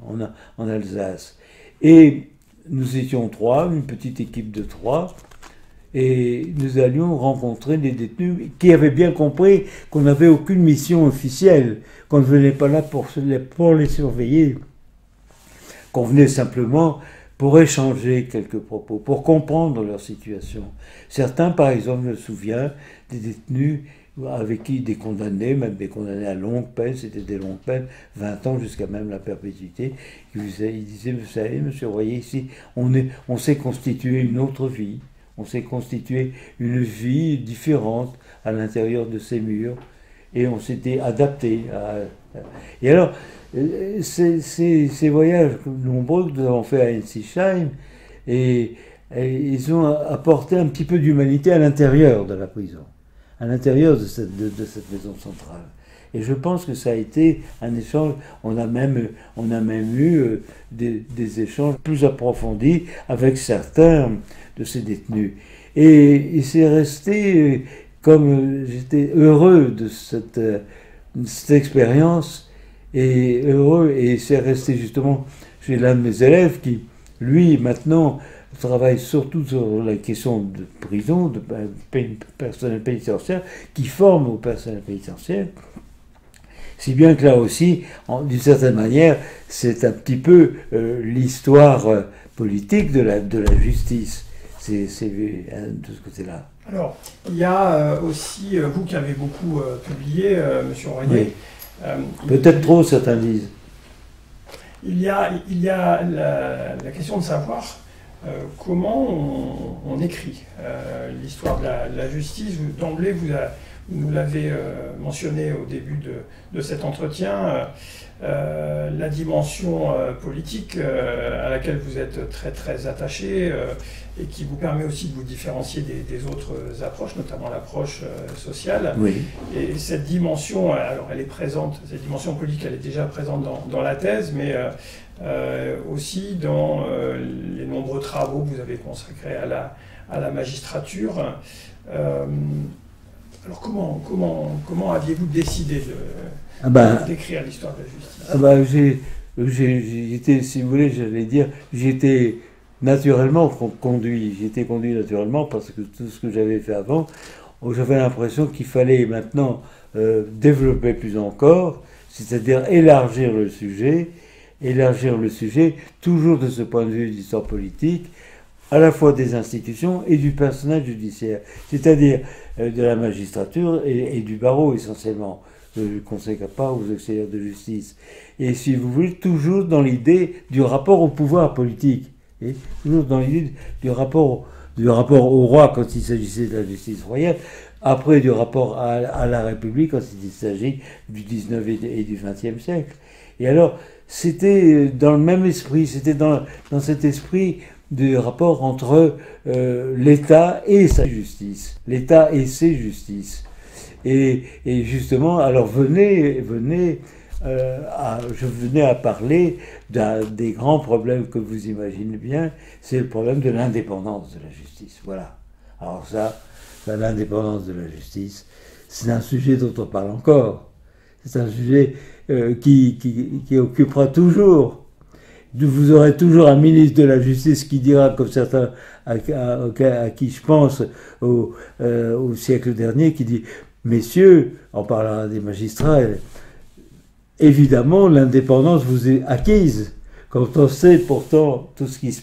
en Alsace. Et nous étions 3, une petite équipe de 3, et nous allions rencontrer des détenus qui avaient bien compris qu'on n'avait aucune mission officielle, qu'on ne venait pas là pour les surveiller, qu'on venait simplement pour échanger quelques propos, pour comprendre leur situation. Certains, par exemple, je me souviens, des détenus avec qui des condamnés, même des condamnés à longue peine, c'était des longues peines, 20 ans jusqu'à même la perpétuité, ils disaient, vous savez, monsieur, vous voyez ici, on s'est constitué une autre vie, on s'est constitué une vie différente à l'intérieur de ces murs, et on s'était adapté. Et alors, ces voyages nombreux que nous avons fait à Ensisheim, et ils ont apporté un petit peu d'humanité à l'intérieur de la prison, à l'intérieur de cette maison centrale. Et je pense que ça a été un échange, on a même eu des échanges plus approfondis avec certains de ces détenus. Et c'est resté, comme j'étais heureux de cette expérience, et c'est resté justement chez l'un de mes élèves qui, lui, maintenant, travaille surtout sur la question de prison, de personnel pénitentiaire, qui forme au personnel pénitentiaire. Si bien que là aussi, d'une certaine manière, c'est un petit peu l'histoire politique de la justice. C'est de ce côté-là. Alors, il y a aussi, vous qui avez beaucoup publié, Monsieur Royer. Oui. Peut-être trop, certains disent. Il y a la question de savoir comment on écrit l'histoire de la justice. D'emblée, vous nous l'avez mentionné au début de cet entretien, la dimension politique à laquelle vous êtes très très attaché et qui vous permet aussi de vous différencier des autres approches, notamment l'approche sociale. Oui. Et cette dimension, alors elle est présente, cette dimension politique, elle est déjà présente dans la thèse, mais aussi dans les nombreux travaux que vous avez consacrés à la magistrature. Alors comment aviez-vous décidé d'écrire l'histoire de la justice? J'étais, si vous voulez, j'allais dire, j'étais naturellement conduit. J'étais conduit naturellement parce que tout ce que j'avais fait avant, j'avais l'impression qu'il fallait maintenant développer plus encore, c'est-à-dire élargir le sujet, toujours de ce point de vue d'histoire politique, à la fois des institutions et du personnel judiciaire, c'est-à-dire de la magistrature et du barreau essentiellement, du conseil CAPA aux auxiliaires de justice. Et si vous voulez, toujours dans l'idée du rapport au pouvoir politique, et toujours dans l'idée du rapport au roi quand il s'agissait de la justice royale, après du rapport à la République quand il s'agit du 19 et du 20e siècle. Et alors, c'était dans le même esprit, c'était dans cet esprit du rapport entre l'État et sa justice, l'État et ses justices. Et justement, alors je venais à parler des grands problèmes que vous imaginez bien, c'est le problème de l'indépendance de la justice. Voilà. Alors ça, l'indépendance de la justice, c'est un sujet dont on parle encore. C'est un sujet qui occupera toujours. Vous aurez toujours un ministre de la Justice qui dira, comme certains à qui je pense au siècle dernier, qui dit « Messieurs, en parlant des magistrats, évidemment l'indépendance vous est acquise. Quand on sait pourtant tout ce qui se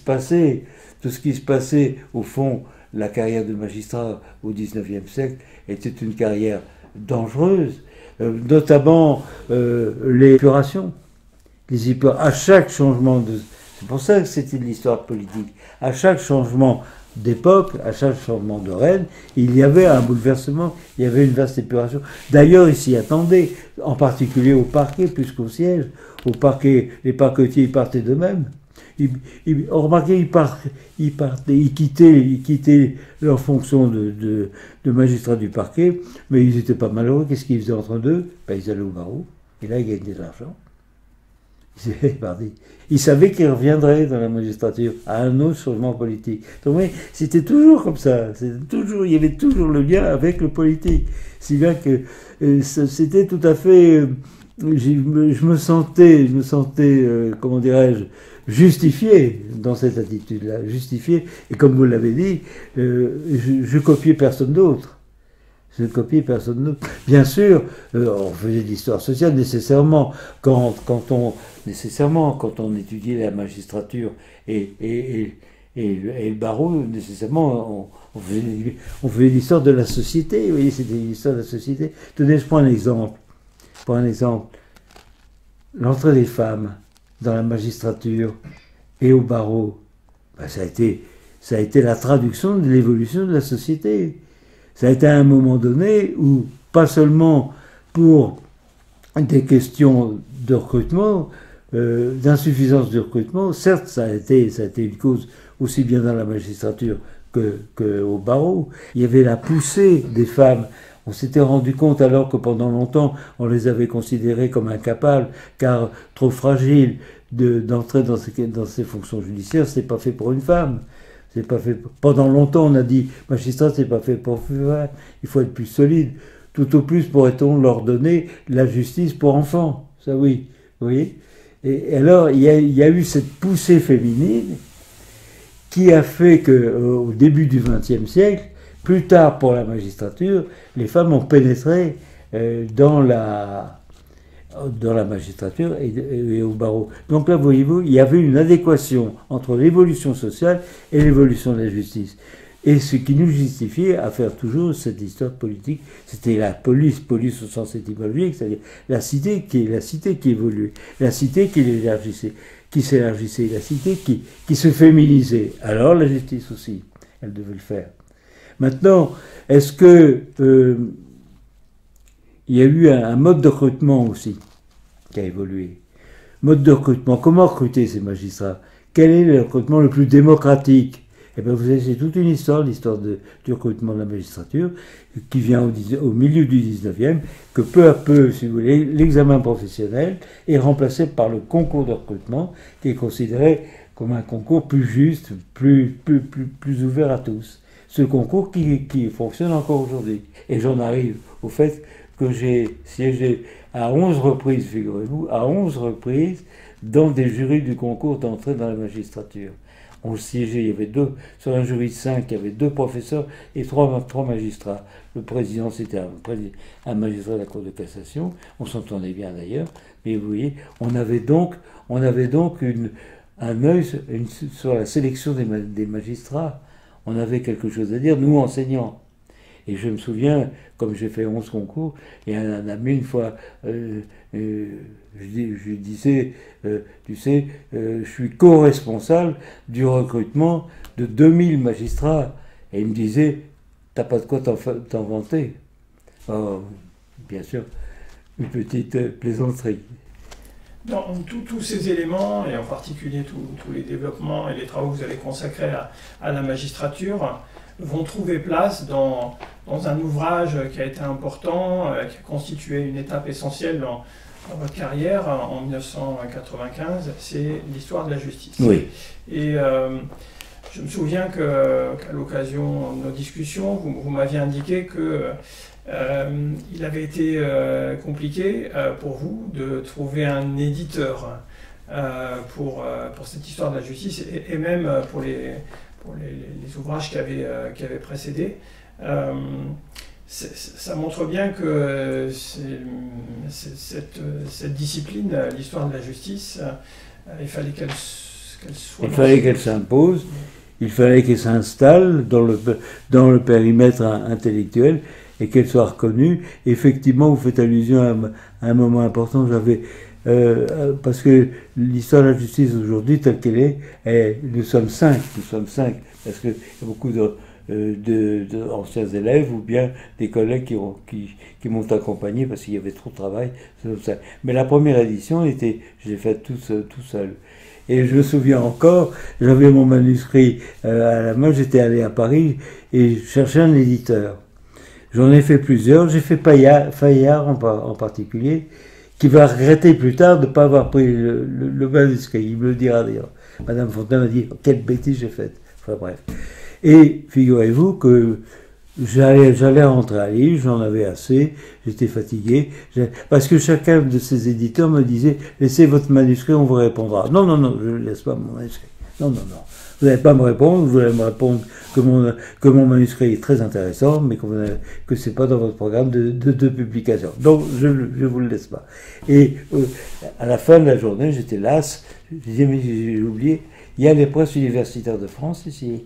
passait au fond, la carrière de magistrat au XIXe siècle était une carrière dangereuse, notamment les épurations. À chaque changement c'est pour ça que c'était de l'histoire politique. À chaque changement d'époque, à chaque changement de règne, il y avait un bouleversement, il y avait une vaste épuration. D'ailleurs, ils s'y attendaient, en particulier au parquet plus qu'au siège. Au parquet, les parquetiers ils partaient d'eux-mêmes. Remarquez, ils quittaient leur fonction de magistrat du parquet, mais ils n'étaient pas malheureux. Qu'est-ce qu'ils faisaient entre deux? Ils allaient au barreau, et là ils gagnaient de l'argent. Il savait qu'il reviendrait dans la magistrature à un autre changement politique. Donc, c'était toujours comme ça. Il y avait toujours le lien avec le politique. Si bien que c'était tout à fait. Je me sentais, comment dirais-je, justifié dans cette attitude-là, justifié. Et comme vous l'avez dit, je copiais personne d'autre. Je ne copiais personne d'autre. Bien sûr, on faisait de l'histoire sociale nécessairement quand on étudiait la magistrature et le barreau, nécessairement, on faisait l'histoire de la société. Vous voyez, c'était l'histoire de la société. Tenez, je prends un exemple. L'entrée des femmes dans la magistrature et au barreau, ça a été la traduction de l'évolution de la société. Ça a été à un moment donné où, pas seulement pour des questions de recrutement, d'insuffisance de recrutement, certes ça a été une cause aussi bien dans la magistrature qu'au barreau. Il y avait la poussée des femmes. On s'était rendu compte alors que pendant longtemps on les avait considérées comme incapables, car trop fragiles d'entrer dans ces fonctions judiciaires, c'est pas fait pour une femme. C'est pas fait. Pendant longtemps, on a dit magistrat, c'est pas fait pour faire. Il faut être plus solide. Tout au plus pourrait-on leur donner la justice pour enfants. Ça oui, vous voyez. Et alors, il y a eu cette poussée féminine qui a fait que, au début du XXe siècle, plus tard pour la magistrature, les femmes ont pénétré dans la magistrature et au barreau. Donc là, voyez-vous, il y avait une adéquation entre l'évolution sociale et l'évolution de la justice. Et ce qui nous justifiait à faire toujours cette histoire politique, c'était la police au sens étymologique, c'est-à-dire la cité qui évoluait, la cité qui s'élargissait, la cité qui se féminisait. Alors la justice aussi, elle devait le faire. Maintenant, est-ce que il y a eu un mode de recrutement aussi qui a évolué. Mode de recrutement. Comment recruter ces magistrats? Quel est le recrutement le plus démocratique? Eh bien, vous savez, c'est toute une histoire, l'histoire du recrutement de la magistrature, qui vient au milieu du 19e, que peu à peu, si vous voulez, l'examen professionnel est remplacé par le concours de recrutement, qui est considéré comme un concours plus juste, plus ouvert à tous. Ce concours qui fonctionne encore aujourd'hui. Et j'en arrive au fait que j'ai siégé à 11 reprises, figurez-vous, à 11 reprises, dans des jurys du concours d'entrée dans la magistrature. On siégeait, il y avait sur un jury de 5, il y avait 2 professeurs et 3 magistrats. Le président, c'était un magistrat de la Cour de cassation, on s'entendait bien d'ailleurs, mais vous voyez, on avait donc un œil sur la sélection des magistrats. On avait quelque chose à dire, nous enseignants. Et je me souviens, comme j'ai fait 11 concours, et un ami une fois, je disais, tu sais, je suis co-responsable du recrutement de 2000 magistrats. Et il me disait, t'as pas de quoi t'en vanter. Oh, bien sûr, une petite plaisanterie. Dans tous ces éléments, et en particulier tous les développements et les travaux que vous avez consacrés à la magistrature, vont trouver place dans un ouvrage qui a été important, qui a constitué une étape essentielle dans votre carrière en 1995, c'est l'histoire de la justice. Oui. Et je me souviens qu'à l'occasion de nos discussions, vous m'aviez indiqué que il avait été compliqué pour vous de trouver un éditeur pour cette histoire de la justice et même pour les ouvrages qui avaient précédé. Ça montre bien que cette discipline, l'histoire de la justice, il fallait qu'elle soit... Il fallait qu'elle s'impose, il fallait qu'elle s'installe dans le périmètre intellectuel et qu'elle soit reconnue. Effectivement, vous faites allusion à un moment important. Parce que l'histoire de la justice aujourd'hui, telle qu'elle est, nous sommes cinq, parce qu'il y a beaucoup d'anciens élèves ou bien des collègues qui m'ont accompagné parce qu'il y avait trop de travail. Mais la première édition, je l'ai faite tout seul. Et je me souviens encore, j'avais mon manuscrit à la main, j'étais allé à Paris et je cherchais un éditeur. J'en ai fait plusieurs, j'ai fait Fayard en particulier, qui va regretter plus tard de ne pas avoir pris le manuscrit. Il me le dira d'ailleurs. Madame Fontaine m'a dit quelle bêtise j'ai faite. Enfin bref. Et figurez-vous que j'allais rentrer à Lille, j'en avais assez, j'étais fatigué, parce que chacun de ces éditeurs me disait laissez votre manuscrit, on vous répondra. Non, non, non, je ne laisse pas mon manuscrit. Non, non, non. Vous n'allez pas me répondre, vous allez me répondre que mon manuscrit est très intéressant, mais que ce n'est pas dans votre programme de publication. Donc, je ne vous le laisse pas. Et à la fin de la journée, j'étais las, je disais, mais j'ai oublié, il y a les presses universitaires de France ici,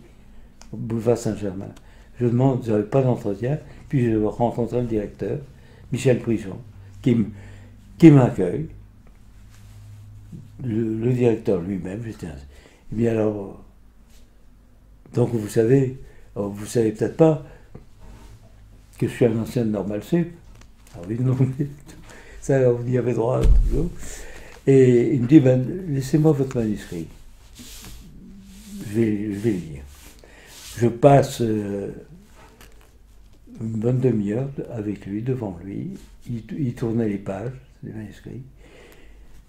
au boulevard Saint-Germain. Je demande, je n'avais pas d'entretien, puis je rencontrais le directeur, Michel Prigent, qui m'accueille. Le directeur lui-même, j'étais ainsi. Et bien alors, donc vous savez peut-être pas que je suis un ancien de Normal Sup. Ah oui, non, mais ça, on y avait droit toujours. Et il me dit, ben, laissez-moi votre manuscrit. Je vais le lire. Je passe une bonne demi-heure avec lui, devant lui. Il tournait les pages des manuscrits.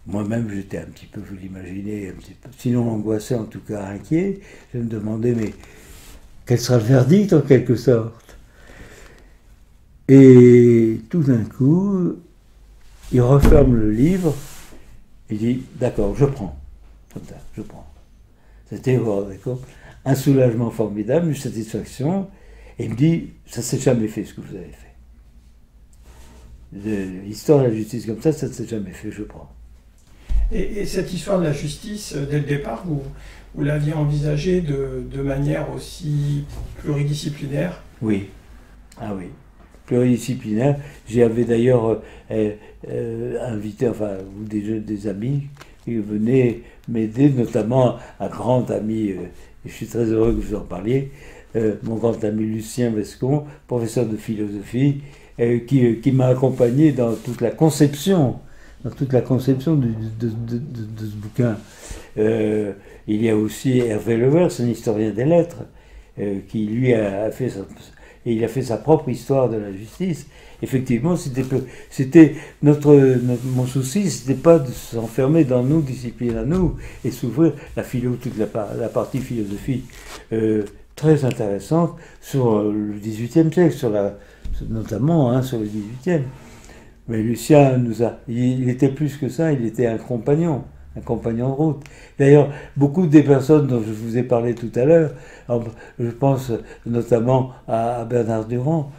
Moi-même, j'étais un petit peu, vous l'imaginez, sinon angoissé, en tout cas inquiet. Je me demandais, mais quel sera le verdict en quelque sorte? Et tout d'un coup, il referme le livre, il dit, d'accord, je prends. Comme ça, je prends. C'était, d'accord, un soulagement formidable, une satisfaction. Et il me dit, ça ne s'est jamais fait ce que vous avez fait. L'histoire de la justice comme ça ne s'est jamais fait, je prends. Et cette histoire de la justice, dès le départ, vous l'aviez envisagée de manière aussi pluridisciplinaire? Oui. Ah oui. Pluridisciplinaire. J'avais d'ailleurs invité, des amis qui venaient m'aider, notamment un grand ami, et je suis très heureux que vous en parliez, mon grand ami Lucien Vescon, professeur de philosophie, qui m'a accompagné dans toute la conception de ce bouquin. Il y a aussi Hervé Levers, un historien des lettres, qui lui a fait sa propre histoire de la justice. Effectivement, mon souci, c'était pas de s'enfermer dans nos disciplines à nous et s'ouvrir toute la partie philosophie très intéressante sur le XVIIIe siècle, notamment sur le XVIIIe. Mais Lucien il était plus que ça, il était un compagnon de route. D'ailleurs, beaucoup des personnes dont je vous ai parlé tout à l'heure, je pense notamment à Bernard Durand,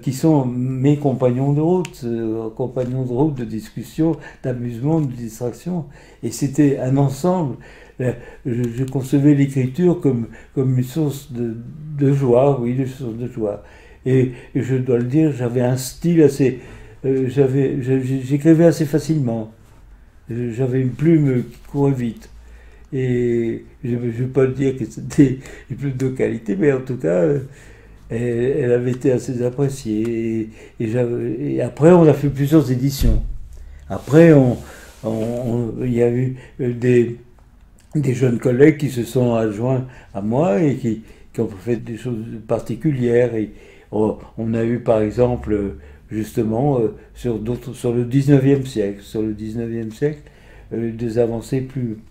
qui sont mes compagnons de route, de discussion, d'amusement, de distraction. Et c'était un ensemble. Je concevais l'écriture comme une source de joie, oui, une source de joie. Et je dois le dire, j'avais un style assez... j'écrivais assez facilement. J'avais une plume qui courait vite. Et je ne vais pas dire que c'était une plume de qualité, mais en tout cas, elle avait été assez appréciée. Et après, on a fait plusieurs éditions. Après, il y a eu des jeunes collègues qui se sont adjoints à moi et qui ont fait des choses particulières. Et on a eu, par exemple... justement, sur le 19e siècle, des avancées plus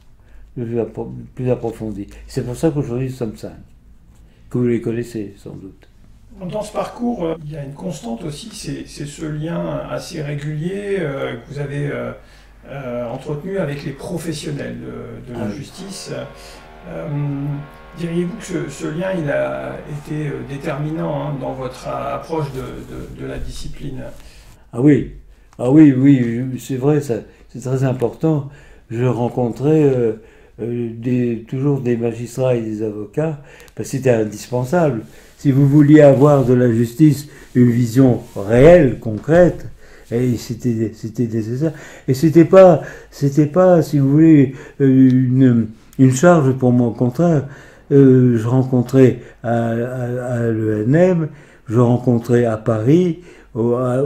approfondies. C'est pour ça qu'aujourd'hui, nous sommes 5, que vous les connaissez sans doute. Dans ce parcours, il y a une constante aussi, c'est ce lien assez régulier que vous avez entretenu avec les professionnels de la justice. Diriez-vous que ce lien il a été déterminant dans votre approche de la discipline? Ah oui, c'est vrai, c'est très important. Je rencontrais toujours des magistrats et des avocats, parce que c'était indispensable. Si vous vouliez avoir de la justice une vision réelle, concrète, et c'était nécessaire. Et c'était pas, si vous voulez, une charge pour moi, au contraire. Je rencontrais à l'ENM, je rencontrais à Paris, à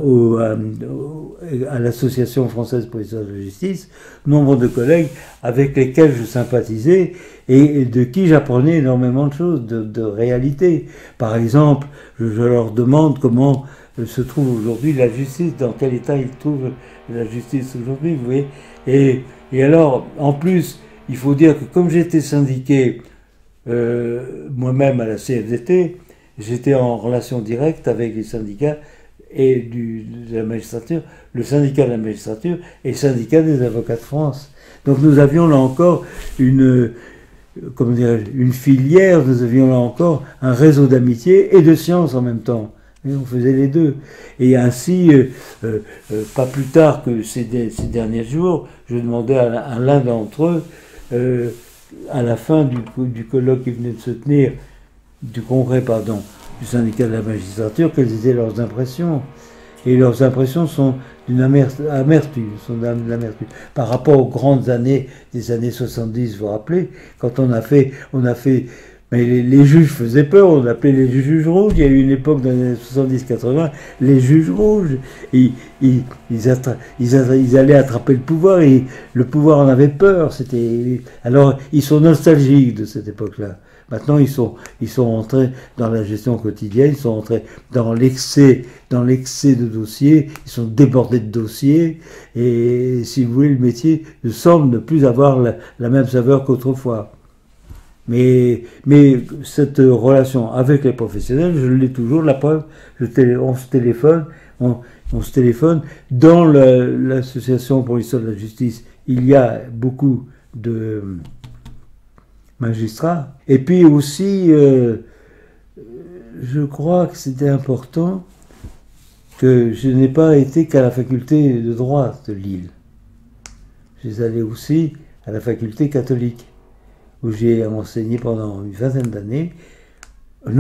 l'Association française pour l'histoire de la justice, nombre de collègues avec lesquels je sympathisais et de qui j'apprenais énormément de choses, de réalité. Par exemple, je leur demande comment se trouve aujourd'hui la justice, dans quel état il trouve la justice aujourd'hui, vous voyez. Et alors, en plus, il faut dire que comme j'étais syndiqué moi-même à la CFDT, j'étais en relation directe avec les syndicats et de la magistrature, le syndicat de la magistrature et le syndicat des avocats de France. Donc nous avions là encore une filière, nous avions là encore un réseau d'amitié et de science en même temps. Et on faisait les deux. Et ainsi, pas plus tard que ces derniers jours, je demandais à l'un d'entre eux, à la fin du colloque qui venait de se tenir, du congrès, pardon, du syndicat de la magistrature, quelles étaient leurs impressions. Et leurs impressions sont d'une amertume, par rapport aux grandes années des années 70, vous vous rappelez, quand on a fait, mais les juges faisaient peur, on appelait les juges rouges. Il y a eu une époque dans les années 70-80, les juges rouges, ils allaient attraper le pouvoir et le pouvoir en avait peur. Alors ils sont nostalgiques de cette époque-là. Maintenant ils sont entrés dans la gestion quotidienne, ils sont entrés dans l'excès de dossiers, ils sont débordés de dossiers et si vous voulez le métier semble ne plus avoir la même saveur qu'autrefois. Mais cette relation avec les professionnels, je l'ai toujours, la preuve, on se téléphone. Dans l'association pour l'histoire de la justice, il y a beaucoup de magistrats. Et puis aussi, je crois que c'était important que je n'ai pas été qu'à la faculté de droit de Lille. Je suis allé aussi à la faculté catholique, où j'ai enseigné pendant une dizaine d'années, où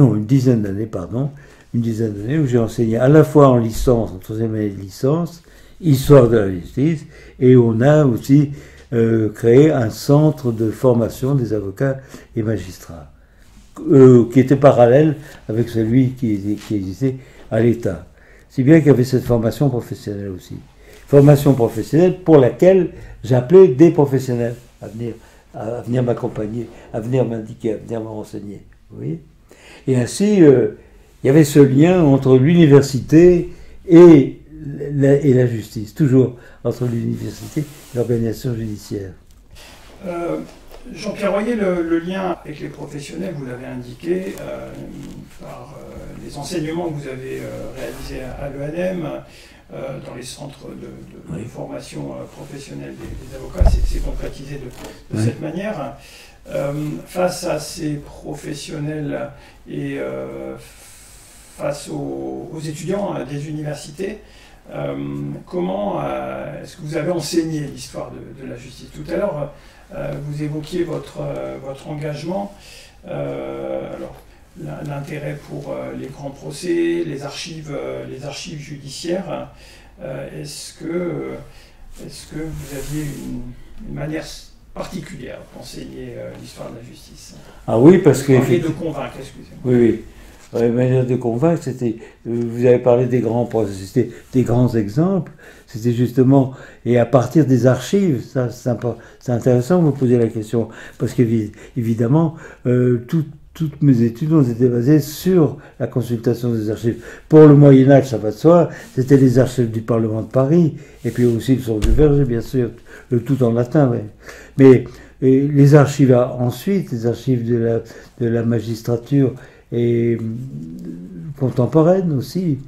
j'ai enseigné à la fois en licence, en troisième année de licence, histoire de la justice, et on a aussi créé un centre de formation des avocats et magistrats, qui était parallèle avec celui qui existait à l'État. Si bien qu'il y avait cette formation professionnelle aussi. Formation professionnelle pour laquelle j'appelais des professionnels à venir m'accompagner, à venir m'indiquer, à venir me renseigner. Vous voyez ? Et ainsi, il y avait ce lien entre l'université et la justice, toujours entre l'université et l'organisation judiciaire. Jean-Pierre Royer, le lien avec les professionnels, vous l'avez indiqué par les enseignements que vous avez réalisés à l'ENM, dans les centres de formation professionnelle des avocats, c'est concrétisé de cette manière. Face à ces professionnels et face aux étudiants des universités, comment est-ce que vous avez enseigné l'histoire de la justice? Tout à l'heure, vous évoquiez votre engagement, alors l'intérêt pour les grands procès, les archives judiciaires. Est-ce que vous aviez une manière particulière d'enseigner l'histoire de la justice? Ah oui, parce que... de convaincre, excusez-moi. Oui. La manière de convaincre, c'était... Vous avez parlé des grands procès, c'était des grands exemples. C'était justement... Et à partir des archives, ça c'est intéressant que vous posiez la question, parce qu'évidemment, toutes mes études ont été basées sur la consultation des archives. Pour le Moyen-Âge, ça va de soi, c'était les archives du Parlement de Paris, et puis aussi le Source du Verger, bien sûr, le tout en latin. Mais les archives ensuite, les archives de la magistrature et contemporaine aussi,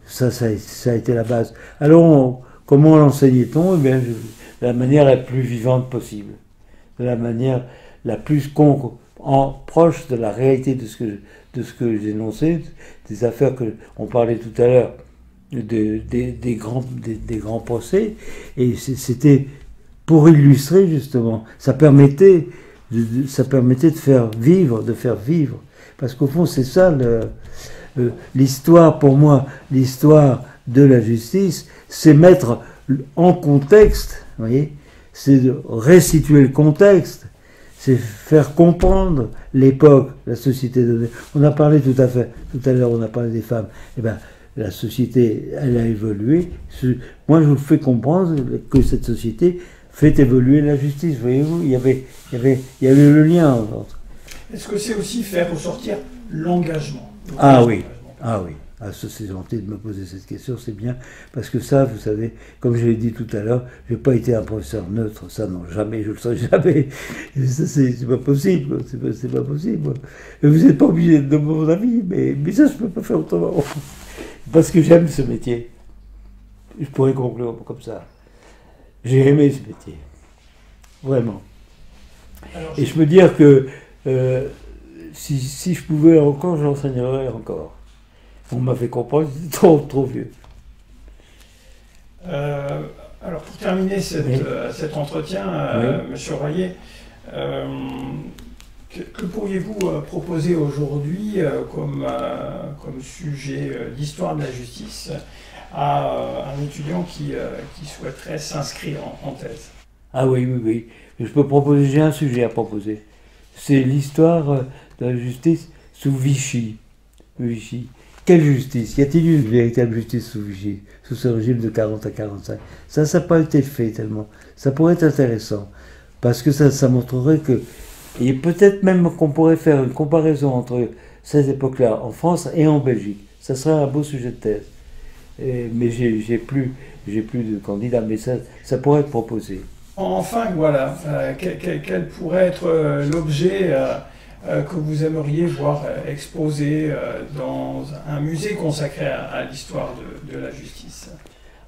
ça a été la base. Alors, comment l'enseignait-on? Eh bien, de la manière la plus vivante possible, de la manière la plus proche de la réalité de ce que j'énonçais, des affaires on parlait tout à l'heure, des grands procès, et c'était pour illustrer justement. Ça permettait de faire vivre, parce qu'au fond c'est ça l'histoire pour moi, l'histoire de la justice, c'est mettre en contexte, vous voyez, c'est de restituer le contexte. C'est faire comprendre l'époque, la société donnée. On a parlé tout à l'heure, on a parlé des femmes. Eh bien, la société, elle a évolué. Moi, je vous fais comprendre que cette société fait évoluer la justice. Voyez-vous, il y avait le lien entre. Est-ce que c'est aussi faire ressortir l'engagement? Ah oui, ah oui. Ah, ça, c'est gentil de me poser cette question, c'est bien, parce que ça, vous savez, comme je l'ai dit tout à l'heure, je n'ai pas été un professeur neutre, ça non, jamais, je ne le serai jamais. Ça, c'est pas possible, c'est pas possible. Et vous n'êtes pas obligé de donner mon avis, mais ça, je ne peux pas faire autrement. Parce que j'aime ce métier. Je pourrais conclure comme ça. J'ai aimé ce métier. Vraiment. Alors, et je peux dire que si je pouvais encore, j'enseignerais encore. On m'a fait comprendre que j'étais trop vieux. Alors pour terminer cet entretien, Monsieur Royer, que pourriez-vous proposer aujourd'hui comme sujet d'histoire de la justice à un étudiant qui souhaiterait s'inscrire en thèse? Ah oui. Je peux proposer, j'ai un sujet à proposer. C'est l'histoire de la justice sous Vichy. Quelle justice? Y a-t-il eu une véritable justice sous Vichy, sous ce régime de 40 à 45? Ça n'a pas été fait tellement. Ça pourrait être intéressant, parce que ça montrerait que... Et peut-être même qu'on pourrait faire une comparaison entre cette époque-là en France et en Belgique. Ça serait un beau sujet de thèse. Mais j'ai plus de candidats, mais ça pourrait être proposé. Enfin, voilà, quel pourrait être l'objet que vous aimeriez voir exposé dans un musée consacré à l'histoire de la justice?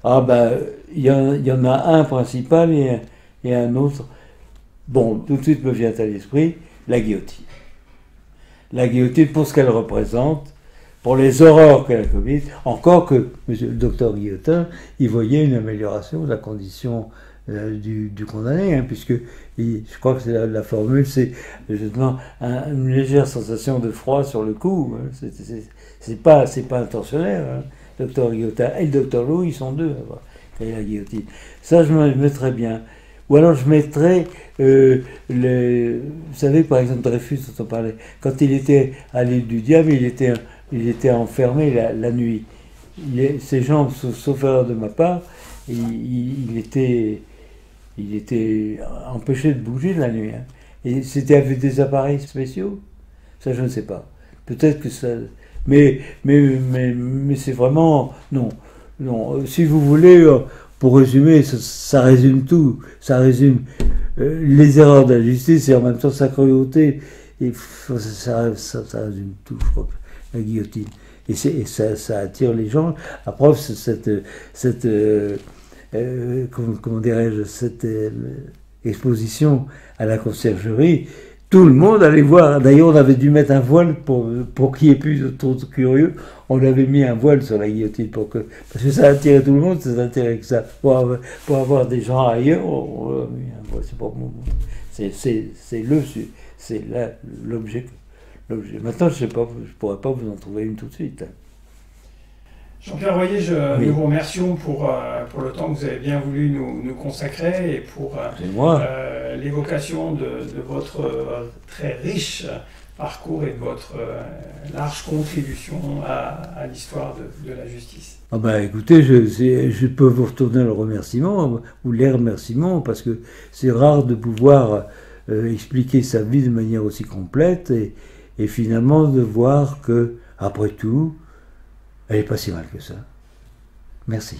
Ah ben, il y en a un principal et un autre. Bon, tout de suite me vient à l'esprit la guillotine. La guillotine pour ce qu'elle représente, pour les horreurs qu'elle a commises, encore que le docteur Guillotin, il voyait une amélioration de la condition du condamné, hein, puisque je crois que c'est la formule, c'est justement une légère sensation de froid sur le cou. Hein, c'est pas intentionnel. Hein. Le docteur Guillotin et le docteur Lou, ils sont deux à la guillotine. Ça, je me mettrais bien. Ou alors je mettrais, vous savez, par exemple, Dreyfus, dont on parlait, quand il était à l'île du Diable, il était enfermé la nuit. Ses jambes, sauf erreur de ma part, il était empêché de bouger la nuit. Hein. Et c'était avec des appareils spéciaux. Ça, je ne sais pas. Peut-être que ça... Mais c'est vraiment... Non. Si vous voulez, pour résumer, ça résume tout. Ça résume les erreurs de la justice et en même temps sa cruauté. Et ça résume tout, je crois, la guillotine. Et ça attire les gens. La preuve, c'est comment dirais-je, cette exposition à la conciergerie, tout le monde allait voir. D'ailleurs, on avait dû mettre un voile pour qu'il n'y ait plus trop de curieux. On avait mis un voile sur la guillotine parce que ça attirait tout le monde, ça attirait que ça. Pour avoir des gens ailleurs, on a mis un voile. C'est pas bon. C'est l'objet. Maintenant, je sais pas, je pourrais pas vous en trouver une tout de suite. Jean-Pierre Royer, nous vous remercions pour le temps que vous avez bien voulu nous consacrer et pour l'évocation de votre très riche parcours et de votre large contribution à l'histoire de la justice. Ah ben, écoutez, je peux vous retourner le remerciement, ou les remerciements, parce que c'est rare de pouvoir expliquer sa vie de manière aussi complète et finalement de voir que, après tout, elle n'est pas si mal que ça. Merci.